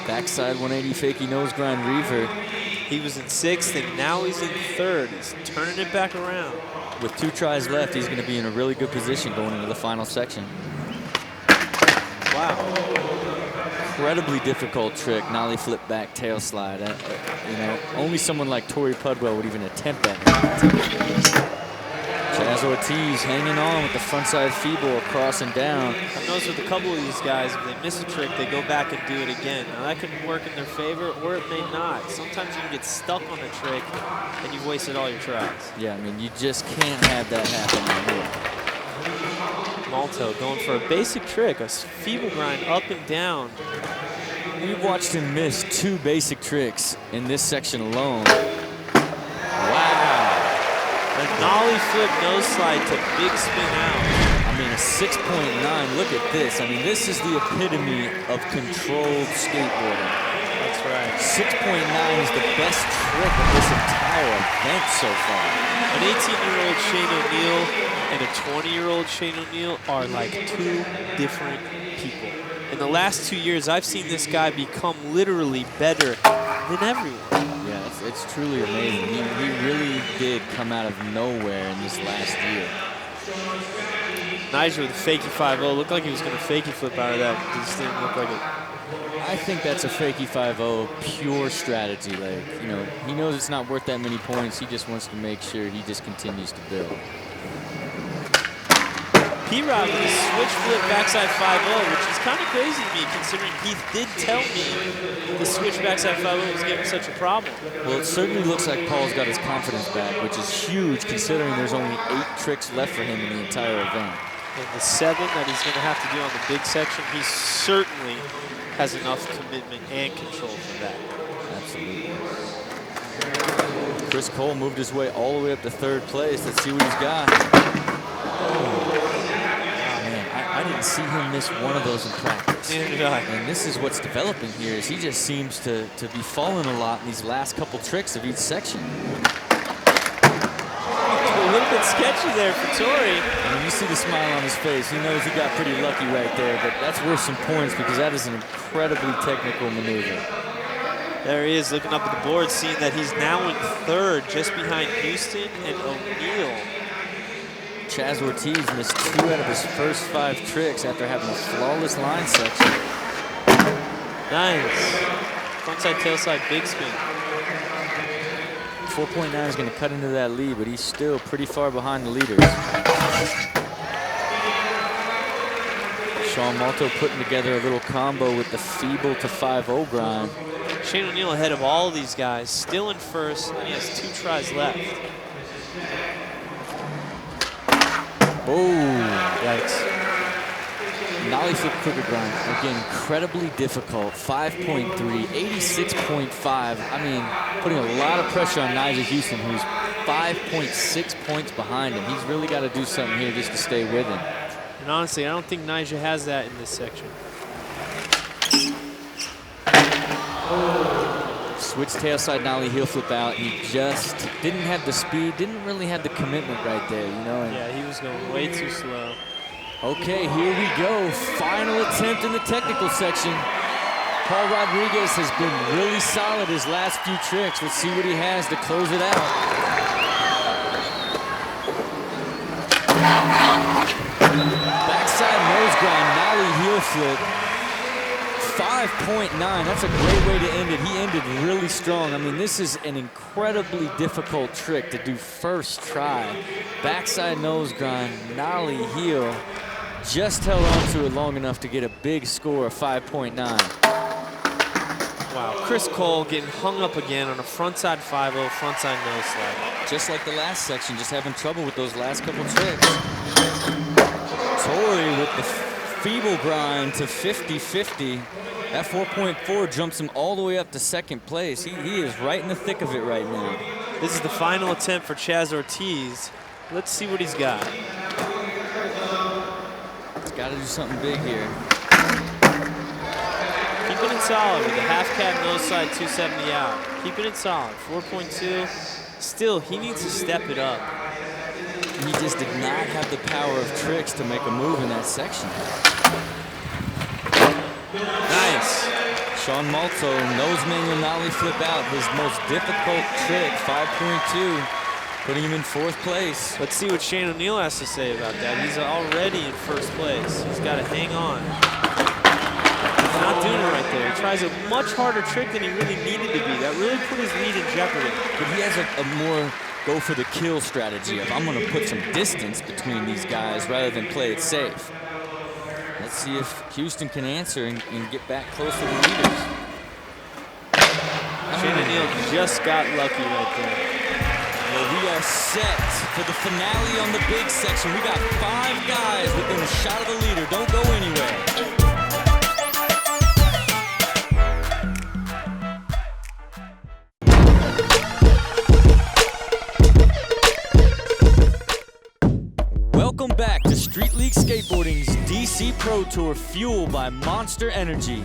Backside 180 fakie nose grind reaver. He was in 6th, and now he's in 3rd. He's turning it back around. With 2 tries left, he's going to be in a really good position going into the final section. Wow. Incredibly difficult trick, nollie flip back tail slide. You know, only someone like Torey Pudwill would even attempt that. Chaz Ortiz hanging on with the frontside feeble across and down. I've noticed with a couple of these guys, if they miss a trick, they go back and do it again. Now that could work in their favor, or it may not. Sometimes you can get stuck on a trick and you've wasted all your tries. Yeah, I mean, you just can't have that happen right here. Malto going for a basic trick, a feeble grind up and down. We've watched him miss 2 basic tricks in this section alone. Wow. A nollie flip nose slide to big spin out. I mean, a 6.9, look at this. I mean, this is the epitome of controlled skateboarding. That's right. 6.9 is the best trick of this entire event so far. An 18-year-old Shane O'Neill and a 20-year-old Shane O'Neill are like 2 different people. In the last 2 years, I've seen this guy become literally better than everyone. Yeah, it's truly amazing. He really did come out of nowhere in this last year. Nyjah with a fakie 5-0. Looked like he was going to fakie flip out of that. It just didn't look like it. I think that's a fakie 5-0 pure strategy. Like, you know, he knows it's not worth that many points. He just wants to make sure he just continues to build. P-Rod with a switch flip backside 5-0, which is kind of crazy to me considering Heath did tell me the switch backside 5-0 was giving such a problem. Well, it certainly looks like Paul's got his confidence back, which is huge considering there's only 8 tricks left for him in the entire event. And the 7 that he's going to have to do on the big section, he certainly has enough commitment and control for that. Absolutely. Chris Cole moved his way all the way up to 3rd place. Let's see what he's got. I didn't see him miss one of those in practice. Neither did I. And this is what's developing here is he just seems to be falling a lot in these last couple tricks of each section. A little bit sketchy there for Torey. I mean, you see the smile on his face. He knows he got pretty lucky right there, but that's worth some points because that is an incredibly technical maneuver. There he is looking up at the board, seeing that he's now in 3rd, just behind Huston and O'Neill. Chaz Ortiz missed 2 out of his first 5 tricks after having a flawless line section. Nice. Frontside, tailside, big spin. 4.9 is going to cut into that lead, but he's still pretty far behind the leaders. Sean Malto putting together a little combo with the feeble to 5-0 grind. Shane O'Neill ahead of all of these guys, still in 1st, and he has 2 tries left. Oh, yikes. Nollie flip quicker grind, again, incredibly difficult. 5.3, 86.5. I mean, putting a lot of pressure on Nyjah Huston, who's 5.6 points behind him. He's really got to do something here just to stay with him. And honestly, I don't think Nyjah has that in this section. Switch tailside nollie heel flip out. He just didn't have the speed, didn't really have the commitment right there, you know? And yeah, he was going way too slow. okay, here we go. Final attempt in the technical section. Paul Rodriguez has been really solid his last few tricks. Let's see what he has to close it out. Backside nose grind, nollie heel flip. 5.9, that's a great way to end it. He ended really strong. I mean, this is an incredibly difficult trick to do first try. Backside nose grind, nollie heel. Just held on to it long enough to get a big score of 5.9. Wow, Chris Cole getting hung up again on a frontside 5-0, frontside nose slide. Just like the last section, just having trouble with those last couple tricks. Torey with the feeble grind to 50-50. That 4.4 jumps him all the way up to 2nd place. He is right in the thick of it right now. This is the final attempt for Chaz Ortiz. Let's see what he's got. He's got to do something big here. Keeping it solid with a half cab nose slide 270 out. Keeping it solid, 4.2. Still, he needs to step it up. He just did not have the power of tricks to make a move in that section. Nice. Sean Malto, nose manual nollie flip out, his most difficult trick, 5.2, putting him in 4th place. Let's see what Shane O'Neill has to say about that. He's already in 1st place. He's got to hang on. He's not doing it right there. He tries a much harder trick than he really needed to be. That really put his lead in jeopardy. But he has a more go for the kill strategy of I'm going to put some distance between these guys rather than play it safe. Let's see if Huston can answer and get back close to the leaders. Shane O'Neill just got lucky right there. Well, we are set for the finale on the big section. We got 5 guys within a shot of the leader. Don't go anywhere. Welcome back to Street League Skateboarding's DC Pro Tour, fueled by Monster Energy.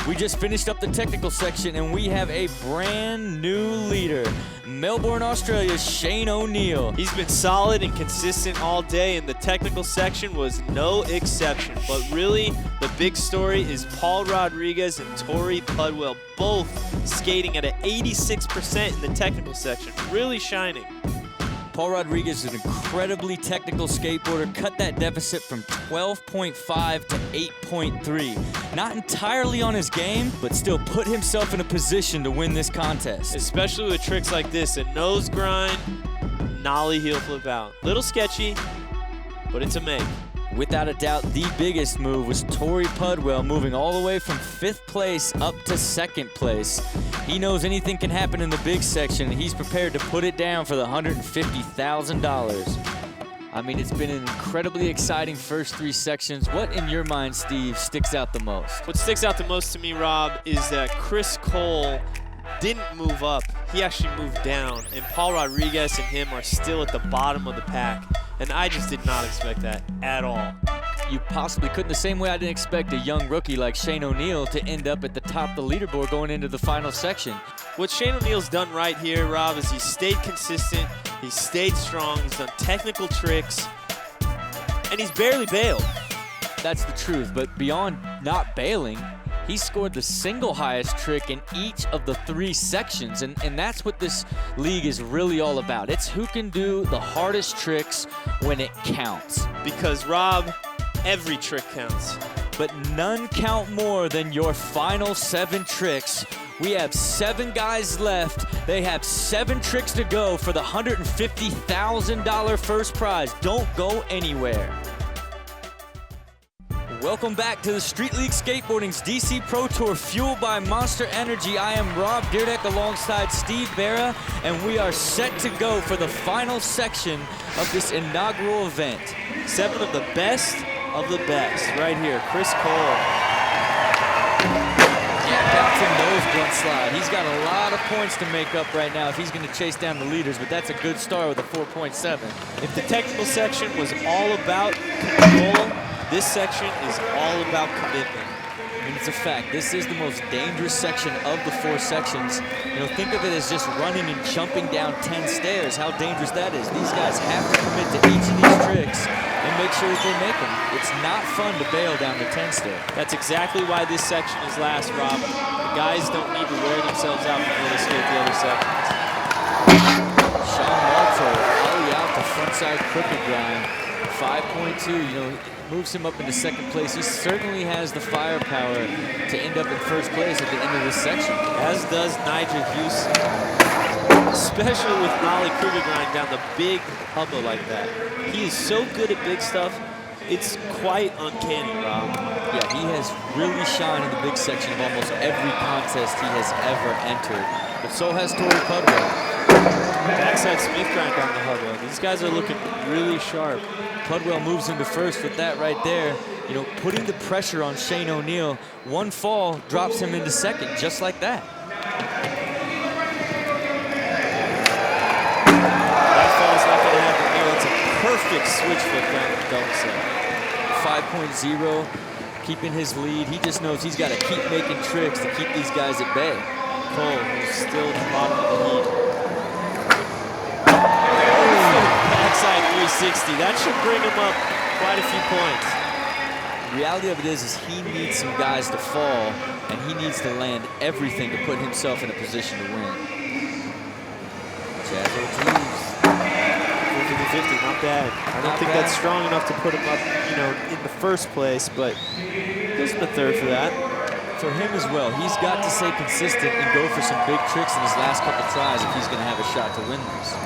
We just finished up the technical section and we have a brand new leader, Melbourne, Australia's Shane O'Neill. He's been solid and consistent all day, and the technical section was no exception. But really, the big story is Paul Rodriguez and Torey Pudwill, both skating at an 86% in the technical section, really shining. Paul Rodriguez is an incredibly technical skateboarder, cut that deficit from 12.5 to 8.3. Not entirely on his game, but still put himself in a position to win this contest. Especially with tricks like this, a nose grind, nollie heel flip out. Little sketchy, but it's a make. Without a doubt, the biggest move was Torey Pudwill, moving all the way from 5th place up to 2nd place. He knows anything can happen in the big section, and he's prepared to put it down for the $150,000. I mean, it's been an incredibly exciting first 3 sections. What, in your mind, Steve, sticks out the most? What sticks out the most to me, Rob, is that Chris Cole didn't move up. He actually moved down, and Paul Rodriguez and him are still at the bottom of the pack. And I just did not expect that at all. You possibly couldn't, the same way I didn't expect a young rookie like Shane O'Neill to end up at the top of the leaderboard going into the final section. What Shane O'Neill's done right here, Rob, is he stayed consistent, he stayed strong, he's done technical tricks, and he's barely bailed. That's the truth, but beyond not bailing, he scored the single highest trick in each of the 3 sections, and that's what this league is really all about. It's who can do the hardest tricks when it counts. Because, Rob, every trick counts. But none count more than your final 7 tricks. We have 7 guys left. They have 7 tricks to go for the $150,000 first prize. Don't go anywhere. Welcome back to the Street League Skateboarding's DC Pro Tour, fueled by Monster Energy. I am Rob Dyrdek alongside Steve Barra, and we are set to go for the final section of this inaugural event. 7 of the best right here. Chris Cole. Yeah, bouncing nose blunt slide. He's got a lot of points to make up right now if he's going to chase down the leaders, but that's a good start with a 4.7. If the technical section was all about control, this section is all about commitment. I mean, it's a fact. This is the most dangerous section of the 4 sections. You know, think of it as just running and jumping down 10 stairs, how dangerous that is. These guys have to commit to each of these tricks and make sure that they make them. It's not fun to bail down the 10 stair. That's exactly why this section is last, Rob. The guys don't need to wear themselves out before they skate the other sections. Sean Malto, ollie out the frontside crooked grind. 5.2, you know, moves him up into 2nd place. He certainly has the firepower to end up in 1st place at the end of this section. As does Nyjah Huston, especially with nollie crooked grind down the big hubba like that. He is so good at big stuff, it's quite uncanny, Rob. Yeah, he has really shined in the big section of almost every contest he has ever entered. But so has Torey Pudwill. Backside Smith grind down the hubba. These guys are looking really sharp. Pudwill moves into 1st with that right there. You know, putting the pressure on Shane O'Neill. One fall drops him into 2nd, just like that. That fall's not going to happen here. It's a perfect switch flip down the double set. 5.0, keeping his lead. He just knows he's got to keep making tricks to keep these guys at bay. Cole, who's still at the bottom of the heat. Backside 360. That should bring him up quite a few points. The reality of it is he needs some guys to fall, and he needs to land everything to put himself in a position to win. Chaz Ortiz. 50-50, not bad. I don't think that's strong enough to put him up, you know, in the first place, but goes in the third for that. For him as well, he's got to stay consistent and go for some big tricks in his last couple tries if he's going to have a shot to win this.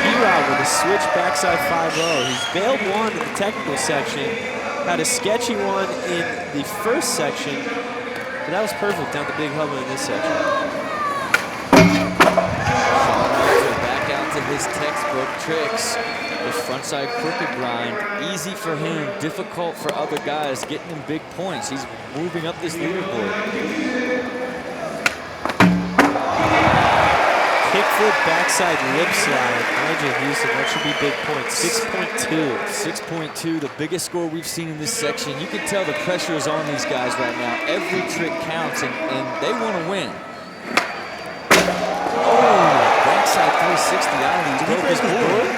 P-Rod with a switch backside 5-0. He's bailed one in the technical section, had a sketchy one in the first section, but that was perfect down the big hubba in this section. Back out to his textbook tricks. The frontside crooked grind, easy for him, difficult for other guys, getting him big points. He's moving up this leaderboard. Kickflip backside lip slide. Nyjah Huston, that should be big points. 6.2. 6.2, the biggest score we've seen in this section. You can tell the pressure is on these guys right now. Every trick counts, and they want to win. Oh, backside 360 out. He broke his board.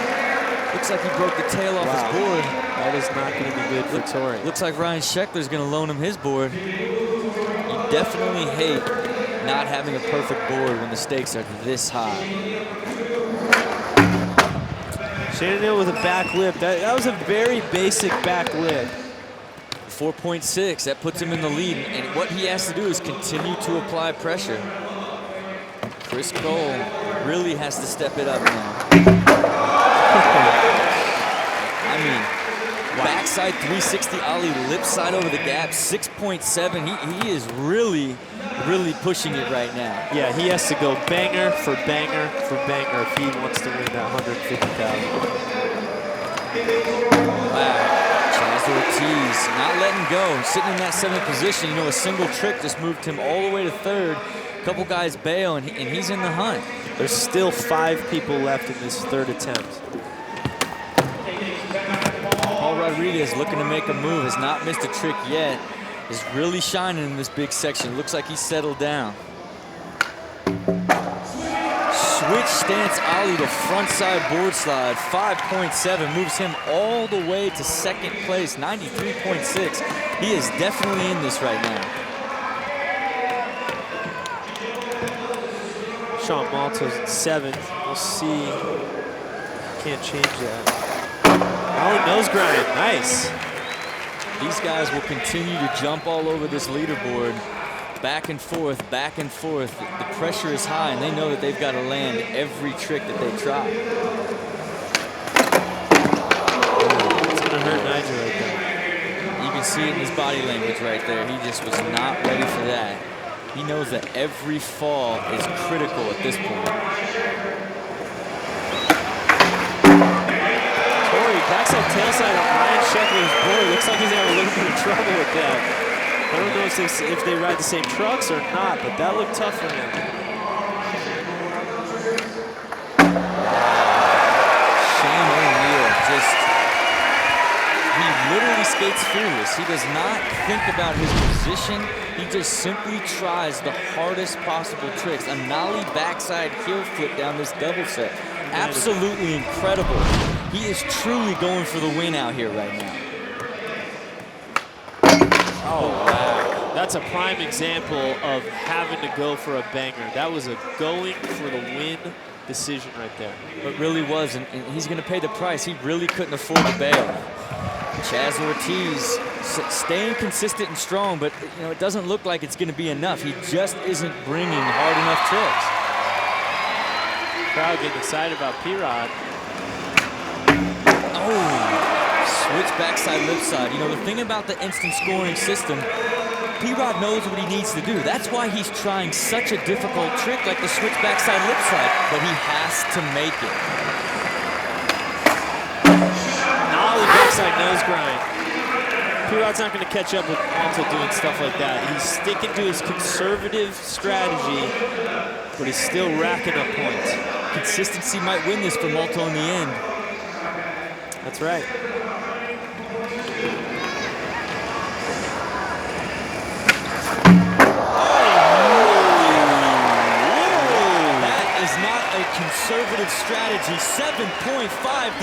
Looks like he broke the tail off his board. That is not going to be good for Torey. Looks like Ryan Scheckler's going to loan him his board. You definitely hate not having a perfect board when the stakes are this high. Shenandoah with a back lip. That was a very basic back lip. 4.6, that puts him in the lead. And what he has to do is continue to apply pressure. Chris Cole really has to step it up now. I mean, backside 360 ollie, lip side over the gap, 6.7. He is really pushing it right now. Yeah, he has to go banger for banger for banger if he wants to win that 150,000. Wow, Chaz Ortiz not letting go, sitting in that 7th position. You know, a single trick just moved him all the way to 3rd. A couple guys bail, and he's in the hunt. There's still 5 people left in this 3rd attempt. Paul Rodriguez looking to make a move, has not missed a trick yet, is really shining in this big section. Looks like he's settled down. Switch stance ollie to frontside board slide, 5.7, moves him all the way to 2nd place, 93.6. He is definitely in this right now. Sean Malto's in 7th. We'll see. Can't change that. Ollie nose grind, nice. These guys will continue to jump all over this leaderboard, back and forth, back and forth. The pressure is high, and they know that they've got to land every trick that they try. It's going to hurt Nyjah right there. You can see it in his body language right there. He just was not ready for that. He knows that every fall is critical at this point. Torey, backside tailside on Ryan Scheckler's board. Looks like he's having a little bit of trouble with that. I don't know if they ride the same trucks or not, but that looked tough for him. Shane O'Neill just, he literally skates fearless. He does not think about his position. He just simply tries the hardest possible tricks. A nollie backside heel flip down this double set. Absolutely incredible. He is truly going for the win out here right now. Oh, wow. That's a prime example of having to go for a banger. That was a going for the win decision right there. It really was, and he's going to pay the price. He really couldn't afford to bail. Chaz Ortiz staying consistent and strong, but you know it doesn't look like it's going to be enough. He just isn't bringing hard enough tricks. Crowd getting excited about P-Rod. Oh, switch backside lip side. You know, the thing about the instant scoring system, P-Rod knows what he needs to do. That's why he's trying such a difficult trick like the switch backside lip side, but he has to make it. Backside nose grind. P-Rod's not going to catch up with Malto doing stuff like that. He's sticking to his conservative strategy, but he's still racking up points. Consistency might win this for Malto in the end. That's right. That is not a a conservative strategy. 7.5,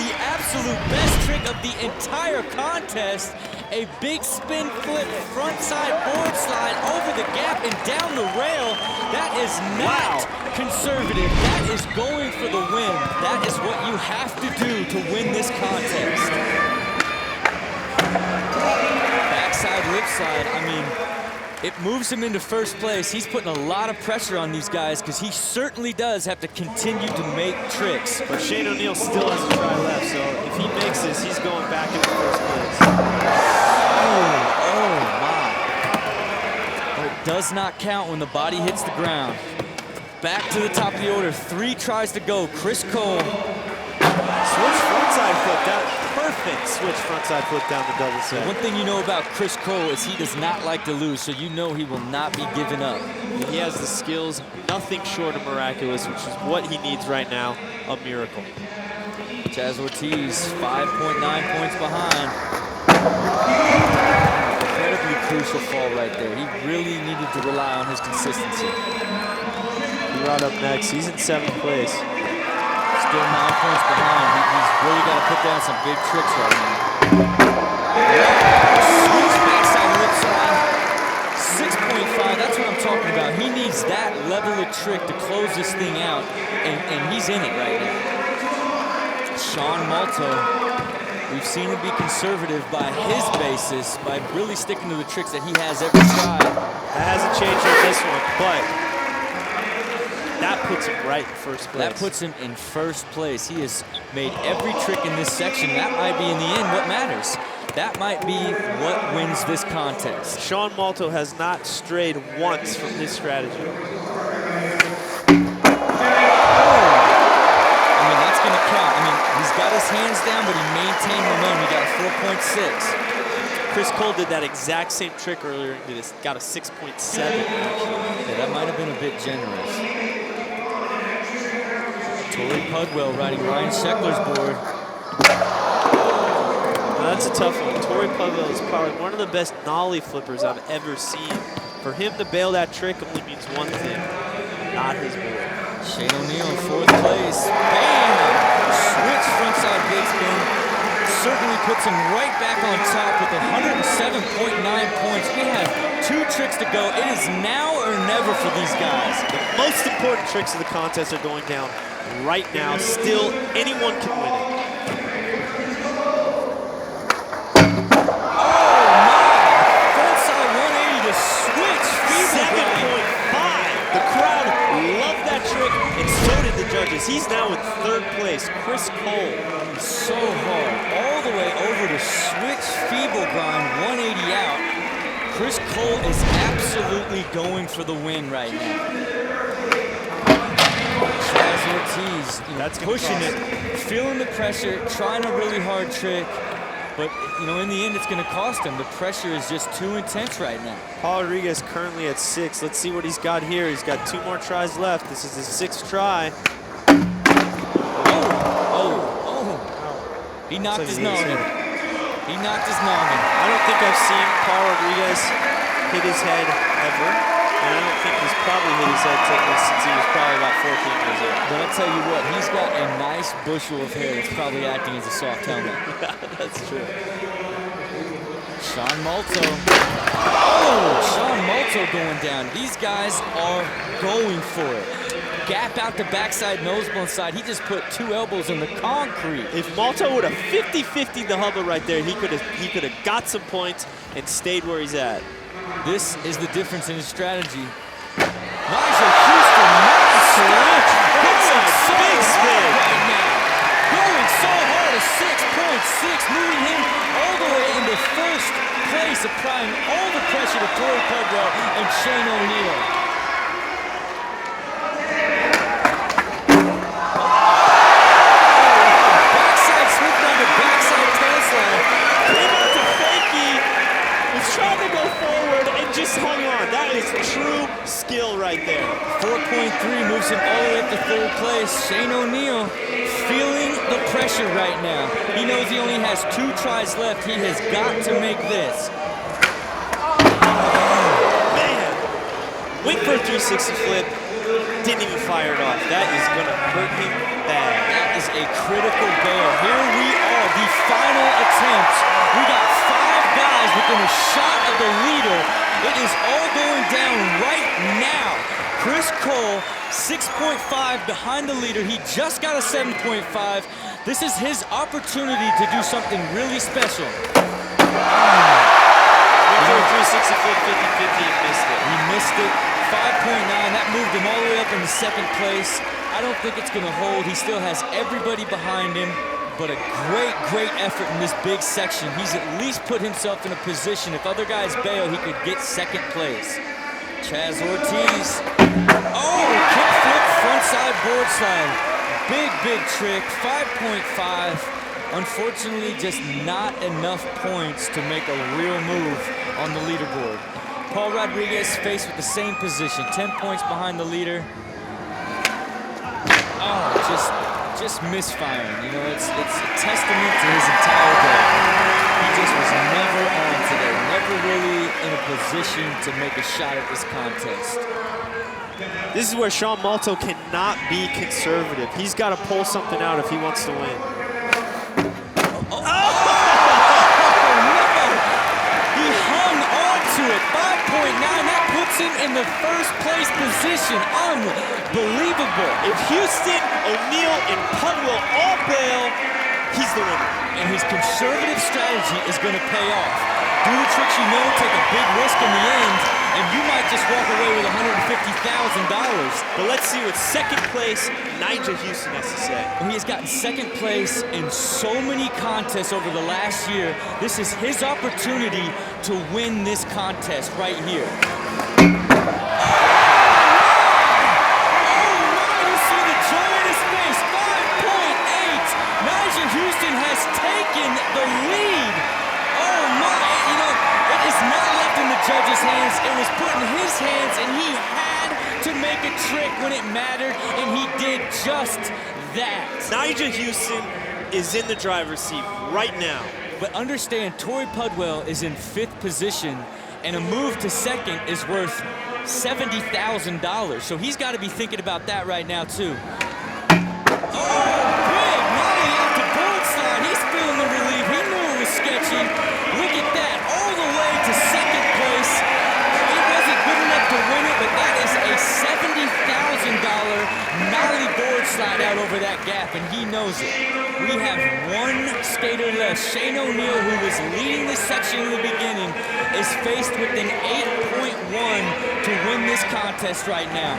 the absolute best trick of the entire contest. A big spin flip, frontside board slide over the gap and down the rail. That is not conservative. That is going for the win. That is what you have to do to win this contest. Backside lip slide, I mean, it moves him into first place. He's putting a lot of pressure on these guys because he certainly does have to continue to make tricks. But Shane O'Neill still has a try left, so if he makes this, he's going back into first place. Oh my. But it does not count when the body hits the ground. Back to the top of the order. 3 tries to go. Chris Cole. Switch frontside flip down. Perfect switch frontside flip down the double set. One thing you know about Chris Cole is he does not like to lose, so you know he will not be giving up. He has the skills, nothing short of miraculous, which is what he needs right now, a miracle. Chaz Ortiz, 5.9 points behind. Incredibly crucial fall right there. He really needed to rely on his consistency. Right up next, he's in 7th place. Still 9 points behind. He's really got to put down some big tricks right now. Switch backside lip slide. 6.5, that's what I'm talking about. He needs that level of trick to close this thing out, and he's in it right now. Sean Malto, we've seen him be conservative by his basis, by really sticking to the tricks that he has every try. That hasn't changed on this one, but that puts him right in first place. That puts him in first place. He has made every trick in this section. That might be, in the end, what matters. That might be what wins this contest. Sean Malto has not strayed once from his strategy. I mean, that's going to count. I mean, he's got his hands down, but he maintained momentum. He got a 4.6. Chris Cole did that exact same trick earlier and did got a 6.7. Yeah, that might have been a bit generous. Torey Pudwill riding Ryan Sheckler's board. Now that's a tough one. Torey Pudwill is probably one of the best nollie flippers I've ever seen. For him to bail that trick only means one thing, not his board. Shane O'Neill in 4th place. Bam! Switch frontside big spin. Certainly puts him right back on top with 107.9 points. We have 2 tricks to go. It is now or never for these guys. The most important tricks of the contest are going down right now. Still, anyone can win it. Oh my! Frontside 180 to switch. 7.5. The crowd loved that trick, and so did the judges. He's now in 3rd place. Chris Cole. So hard. All the way over to switch feeble grind 180 out. Chris Cole is absolutely going for the win right now. Chaz Ortiz, That's pushing it, feeling the pressure, trying a really hard trick, but in the end it's going to cost him. The pressure is just too intense right now. Paul Rodriguez currently at 6. Let's see what he's got here. He's got 2 more tries left. This is his 6th try. He knocked his noggin. He knocked his noggin. I don't think I've seen Paul Rodriguez hit his head ever, and I don't think he's probably hit his head since he was probably about 14 years old. But I'll tell you what, he's got a nice bushel of hair that's probably acting as a soft helmet. That's true. Sean Malto. Oh, Sean Malto going down. These guys are going for it. Gap out the backside, nose blunt side. He just put 2 elbows in the concrete. If Malto would have 50-50'd the hubba right there, he could have got some points and stayed where he's at. This is the difference in his strategy. Nyjah Huston, nice switch. Big spin right now. Going so hard, a 6.6, moving him all the way into first place, applying all the pressure to Torey Pudwill and Shane O'Neill. Tried to go forward and just hung on. That is true skill right there. 4.3 moves him all the way up to 3rd place. Shane O'Neill feeling the pressure right now. He knows he only has 2 tries left. He has got to make this. Man. Went for a 360 flip. didn't even fire it off. That is going to hurt him bad. That is a critical bail. Here we are, the final attempt. We got 5 guys within a shot of the leader. It is all going down right now. Chris Cole, 6.5 behind the leader. He just got a 7.5. This is his opportunity to do something really special. Threw 360 flip 50-50 and missed it. He missed it. 5.9. That moved him all the way up into 2nd place. I don't think it's going to hold. He still has everybody behind him. But a great effort in this big section. He's at least put himself in a position, if other guys bail, he could get 2nd place. Chaz Ortiz. Oh, kickflip, frontside, board slide. Big trick, 5.5. Unfortunately, just not enough points to make a real move on the leaderboard. Paul Rodriguez faced with the same position, 10 points behind the leader. Oh, just misfiring. You know, it's a testament to his entire day. He just was never on today, never really in a position to make a shot at this contest. This is where Sean Malto cannot be conservative. He's got to pull something out if he wants to win. Oh, no! He hung on to it, 5.9. That puts him in the 1st place position. Unbelievable. If Huston, O'Neal, and Pudwill all bail, he's the winner. And his conservative strategy is going to pay off. Do the tricks you know, take a big risk in the end, and you might just walk away with $150,000. But let's see what 2nd place Nyjah Huston has to say. He has gotten 2nd place in so many contests over the last year. This is his opportunity to win this contest right here. Huston has taken the lead. Oh my, you know, it is not left in the judge's hands. It was put in his hands, and he had to make a trick when it mattered, and he did just that. Nyjah Huston is in the driver's seat right now. But understand, Torey Pudwill is in 5th position, and a move to 2nd is worth $70,000. So he's got to be thinking about that right now, too. Oh! Sketchy. Look at that, all the way to 2nd place. It wasn't good enough to win it, but that is a $70,000 nollie board slide out over that gap, and he knows it. We have 1 skater left. Shane O'Neal, who was leading this section in the beginning, is faced with an 8.1 to win this contest right now.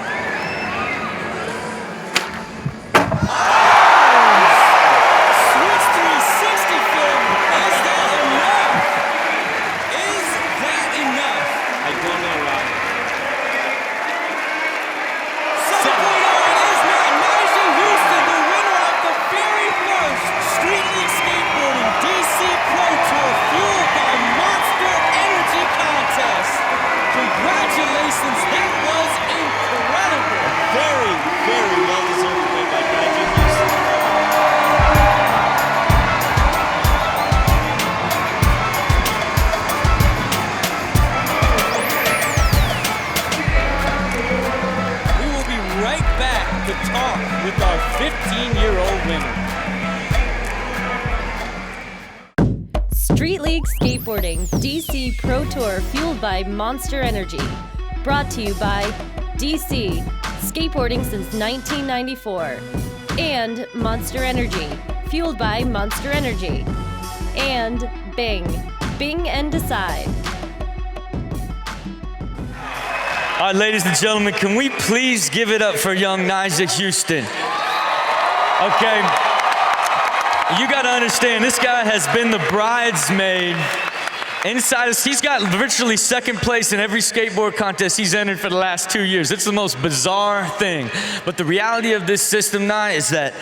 With our 15-year-old winner. Street League Skateboarding DC Pro Tour fueled by Monster Energy. Brought to you by DC, skateboarding since 1994. And Monster Energy, fueled by Monster Energy. And Bing and Decide. All right, ladies and gentlemen, can we please give it up for young Nyjah Huston? Okay, you gotta understand, this guy has been the bridesmaid inside us. He's got virtually 2nd place in every skateboard contest he's entered for the last 2 years. It's the most bizarre thing. But the reality of this system, Nye, is that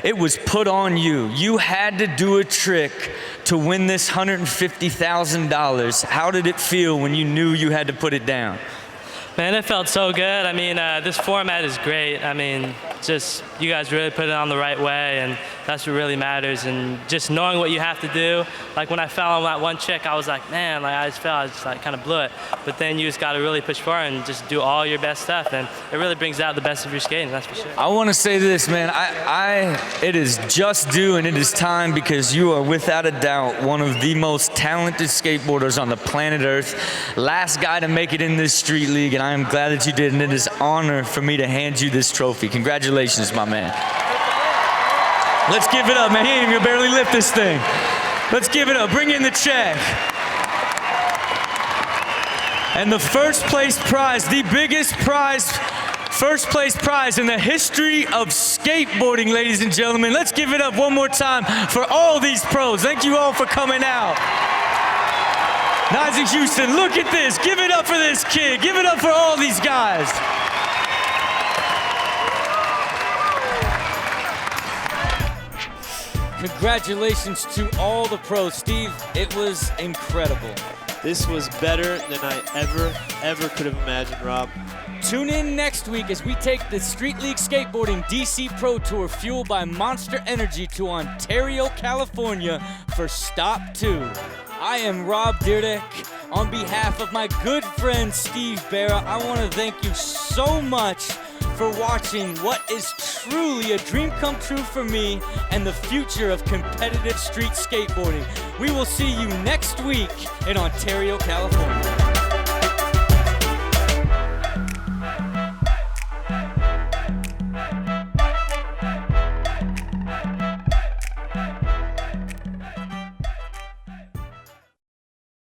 it was put on you. You had to do a trick to win this $150,000. How did it feel when you knew you had to put it down? Man, it felt so good. I mean, this format is great. I mean, just you guys really put it on the right way, and that's what really matters. And just knowing what you have to do. Like when I fell on that one trick, I was like, man, like I just fell, I just like kind of blew it. But then you just got to really push forward and just do all your best stuff, and it really brings out the best of your skating. That's for sure. I want to say this, man. It is just due and it is time, because you are without a doubt one of the most talented skateboarders on the planet Earth. Last guy to make it in this street league, and I am glad that you did. And it is an honor for me to hand you this trophy. Congratulations, my man. Let's give it up, man. He ain't even barely lift this thing. Let's give it up. Bring in the check. And the first place prize, the biggest prize, first place prize in the history of skateboarding, ladies and gentlemen. Let's give it up one more time for all these pros. Thank you all for coming out. Nyjah Huston, look at this. Give it up for this kid. Give it up for all these guys. Congratulations to all the pros. Steve, it was incredible. This was better than I ever could have imagined, Rob. Tune in next week as we take the Street League Skateboarding DC Pro Tour fueled by Monster Energy to Ontario, California for Stop 2. I am Rob Dyrdek. On behalf of my good friend Steve Barra, I want to thank you so much for watching what is truly a dream come true for me and the future of competitive street skateboarding. We will see you next week in Ontario, California.